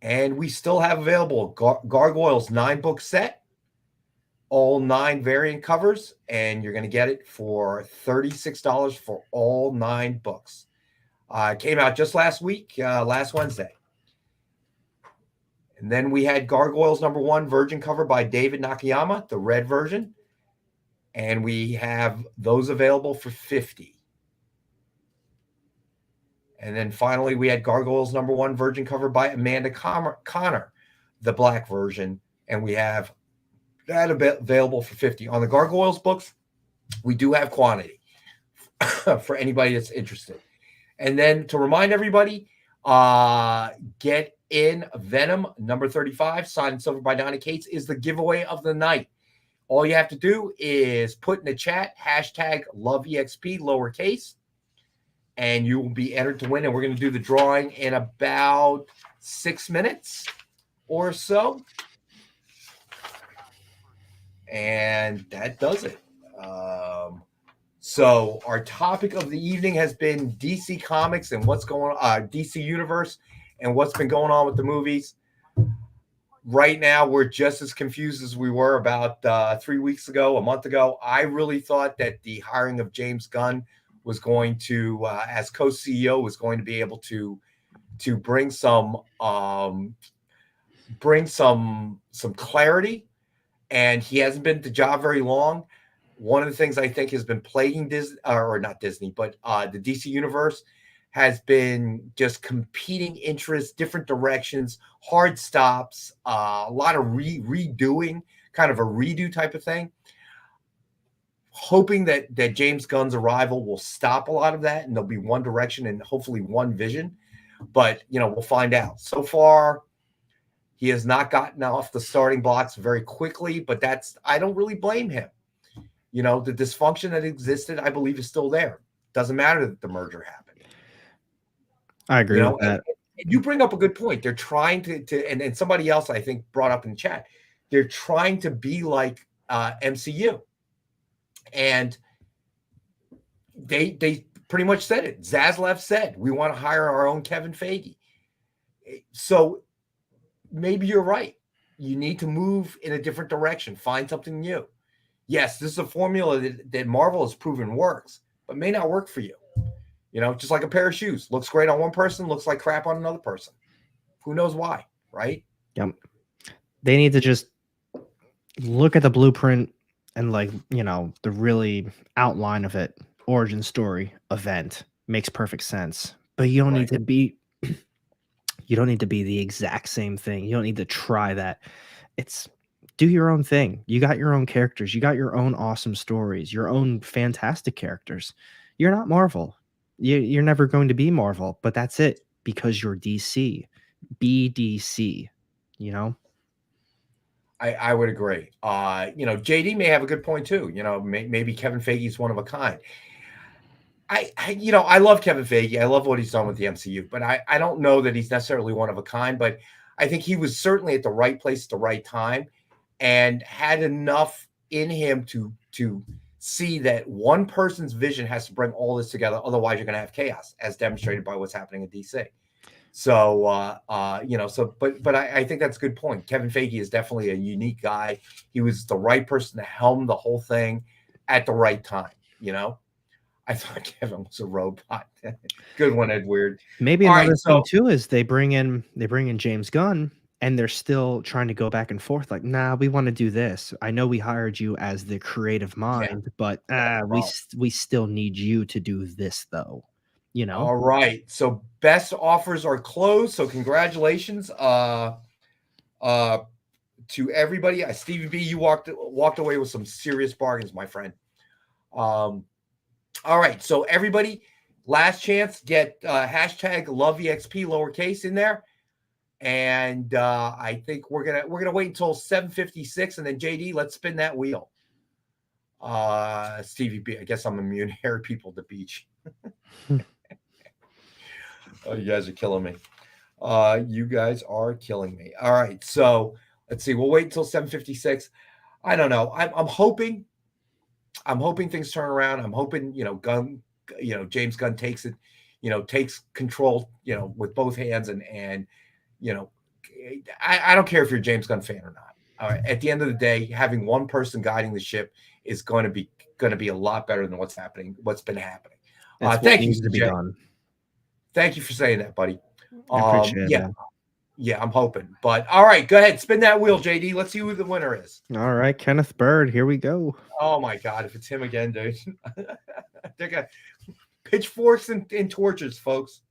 [SPEAKER 3] And we still have available Gargoyles 9-book set, all 9 variant covers, and you're going to get it for $36 for all 9 books. It came out just last week, last Wednesday. And then we had Gargoyles #1 Virgin cover by David Nakayama, the red version. And we have those available for $50. And then finally, we had Gargoyles #1 Virgin cover by Amanda Connor, the black version. And we have that available for $50. On the Gargoyles books, we do have quantity for anybody that's interested. And then to remind everybody, get in Venom #35, signed and silver by Donny Cates, is the giveaway of the night. All you have to do is put in the chat #LoveEXP lowercase, and you will be entered to win. And we're going to do the drawing in about 6 minutes or so. And that does it. So our topic of the evening has been DC Comics and what's going on, DC Universe and what's been going on with the movies. Right now, we're just as confused as we were about 3 weeks ago, a month ago. I really thought that the hiring of James Gunn was going to, as co-CEO, was going to be able to bring some clarity. And he hasn't been at the job very long. One of the things I think has been plaguing Disney, or not Disney, but the DC Universe has been just competing interests, different directions, hard stops, a lot of redoing, kind of a redo type of thing. Hoping that James Gunn's arrival will stop a lot of that and there'll be one direction and hopefully one vision. But, we'll find out. So far, he has not gotten off the starting blocks very quickly, but I don't really blame him. The dysfunction that existed, I believe, is still there. Doesn't matter that the merger happened.
[SPEAKER 4] I agree with that.
[SPEAKER 3] And you bring up a good point. They're trying to and somebody else I think brought up in chat, they're trying to be like MCU. And they pretty much said it. Zaslav said, we want to hire our own Kevin Feige. So maybe you're right. You need to move in a different direction. Find something new. Yes, this is a formula that Marvel has proven works, but may not work for you. Just like a pair of shoes. Looks great on one person, looks like crap on another person. Who knows why, right?
[SPEAKER 4] Yep. They need to just look at the blueprint and the really outline of it, origin story, event. Makes perfect sense. But you don't need to be the exact same thing. You don't need to try that. Do your own thing. You got your own characters. You got your own awesome stories, your own fantastic characters. You're not Marvel. You're never going to be Marvel, but that's it because you're DC. Be DC,
[SPEAKER 3] I would agree. JD may have a good point too. Maybe Kevin Feige is one of a kind. I love Kevin Feige. I love what he's done with the MCU, but I don't know that he's necessarily one of a kind, but I think he was certainly at the right place at the right time and had enough in him to see that one person's vision has to bring all this together. Otherwise you're going to have chaos, as demonstrated by what's happening at DC. So, but I think that's a good point. Kevin Feige is definitely a unique guy. He was the right person to helm the whole thing at the right time. I thought Kevin was a robot. Good one, Ed Weird.
[SPEAKER 4] Maybe another thing too is they bring in James Gunn and they're still trying to go back and forth. Like, nah, we want to do this. I know we hired you as the creative mind, but we still need you to do this though.
[SPEAKER 3] All right. So best offers are closed. So congratulations to everybody. Stevie B, you walked away with some serious bargains, my friend. All right. So everybody, last chance, get #LoveEXP lowercase in there. And I think we're gonna wait until 7:56, and then JD, let's spin that wheel. Stevie B, I guess I'm immune here. People at the beach. Oh, you guys are killing me. You guys are killing me. All right, so let's see. We'll wait until 7:56. I don't know. I'm hoping things turn around. I'm hoping James Gunn takes it, takes control, with both hands, and I don't care if you're a James Gunn fan or not. All right, at the end of the day, having one person guiding the ship is going to be a lot better than what's been happening. Thank you,
[SPEAKER 4] to be done.
[SPEAKER 3] Thank you for saying that, buddy.
[SPEAKER 4] I appreciate it. Man.
[SPEAKER 3] Yeah, I'm hoping. But all right, go ahead, spin that wheel, JD. Let's see who the winner is.
[SPEAKER 4] All right, Kenneth Bird. Here we go.
[SPEAKER 3] Oh my God, if it's him again, dude. They're got pitchforks and torches, folks.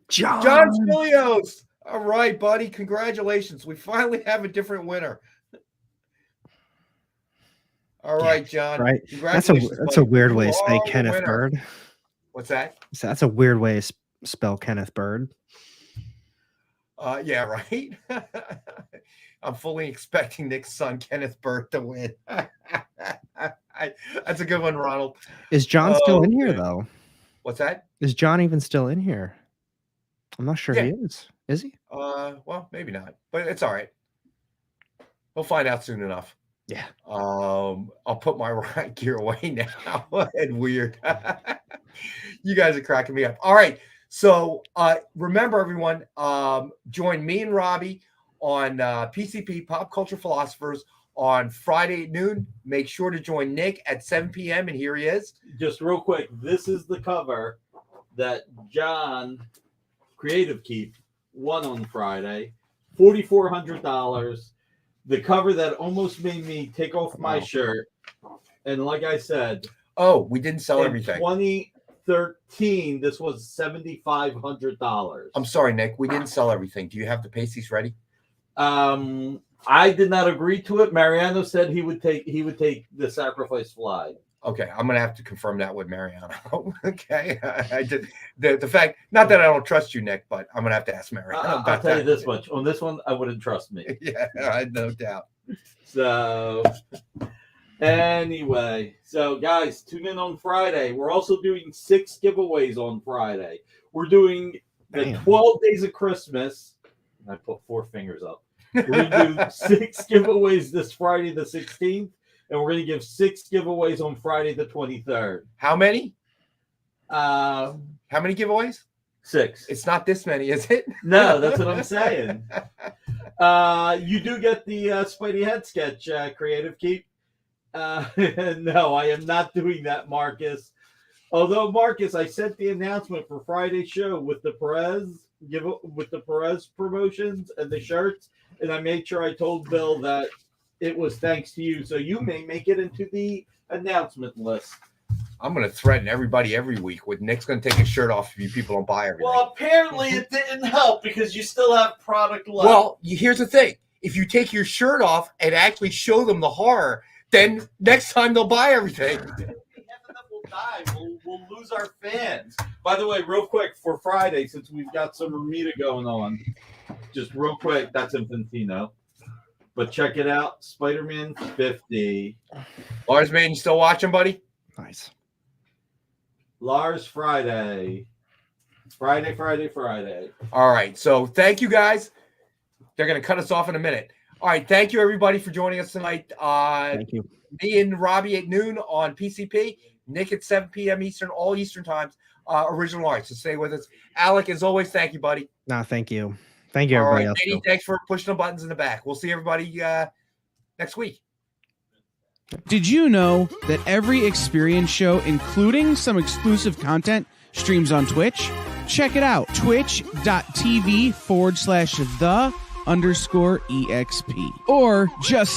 [SPEAKER 3] John Stilios. All right, buddy. Congratulations. We finally have a different winner. All right, John.
[SPEAKER 4] Right. That's a weird way to say Kenneth Bird.
[SPEAKER 3] What's that?
[SPEAKER 4] That's a weird way to spell Kenneth Bird.
[SPEAKER 3] Yeah, right. I'm fully expecting Nick's son, Kenneth Bird, to win. That's a good one, Ronald.
[SPEAKER 4] Is John still in here, though?
[SPEAKER 3] What's that?
[SPEAKER 4] Is John even still in here? I'm not sure he is. Is he?
[SPEAKER 3] Well, maybe not, but it's all right. We'll find out soon enough.
[SPEAKER 4] Yeah.
[SPEAKER 3] I'll put my right gear away now. And weird. You guys are cracking me up. All right. So remember, everyone, join me and Robbie on PCP, Pop Culture Philosophers, on Friday at noon. Make sure to join Nick at 7 p.m. And here he is.
[SPEAKER 6] Just real quick, this is the cover that John Creative Keep won on Friday. $4,400. The cover that almost made me take off my shirt. And like I said,
[SPEAKER 3] we didn't sell everything.
[SPEAKER 6] 2013, this was $7,500.
[SPEAKER 3] I'm sorry, Nick. We didn't sell everything. Do you have the pasties ready?
[SPEAKER 6] I did not agree to it. Mariano said he would take the sacrifice flag.
[SPEAKER 3] Okay, I'm gonna have to confirm that with Mariano. Okay, I did the fact, not that I don't trust you, Nick, but I'm gonna have to ask Mariano.
[SPEAKER 6] I'll tell you this much: on this one, I wouldn't trust me.
[SPEAKER 3] Yeah, I had no doubt.
[SPEAKER 6] So, anyway, guys, tune in on Friday. We're also doing 6 giveaways on Friday. We're doing the 12 Days of Christmas. I put 4 fingers up. We're gonna do 6 giveaways this Friday, the 16th. And we're going to give 6 giveaways on Friday, the 23rd.
[SPEAKER 3] How many? How many giveaways?
[SPEAKER 6] 6.
[SPEAKER 3] It's not this many, is it?
[SPEAKER 6] No, that's what I'm saying. You do get the Spidey head sketch, Creative Keep. No, I am not doing that, Marcus. Although, Marcus, I sent the announcement for Friday's show with the Perez promotions and the shirts, and I made sure I told Bill that it was thanks to you, so you may make it into the announcement list.
[SPEAKER 3] I'm going to threaten everybody every week with Nick's going to take his shirt off if you people don't buy everything.
[SPEAKER 6] Well, apparently it didn't help because you still have product left.
[SPEAKER 3] Well, here's the thing. If you take your shirt off and actually show them the horror, then next time they'll buy everything.
[SPEAKER 6] Half of them will die. We'll lose our fans. By the way, real quick, for Friday, since we've got some Ramita going on, just real quick, that's Infantino. But check it out, Spider-Man 50.
[SPEAKER 3] Lars Maiden, still watching, buddy?
[SPEAKER 4] Nice.
[SPEAKER 6] Lars Friday. Friday.
[SPEAKER 3] All right, so thank you, guys. They're going to cut us off in a minute. All right, thank you, everybody, for joining us tonight.
[SPEAKER 4] Thank you.
[SPEAKER 3] Me and Robbie at noon on PCP. Nick at 7 p.m. Eastern, all Eastern times. Original Art, so stay with us. Alec, as always, thank you, buddy.
[SPEAKER 4] No, thank you. Thank you, everybody else.
[SPEAKER 3] Katie, thanks for pushing the buttons in the back. We'll see everybody next week.
[SPEAKER 7] Did you know that every experience show, including some exclusive content, streams on Twitch? Check it out. Twitch.tv/the_EXP. Or just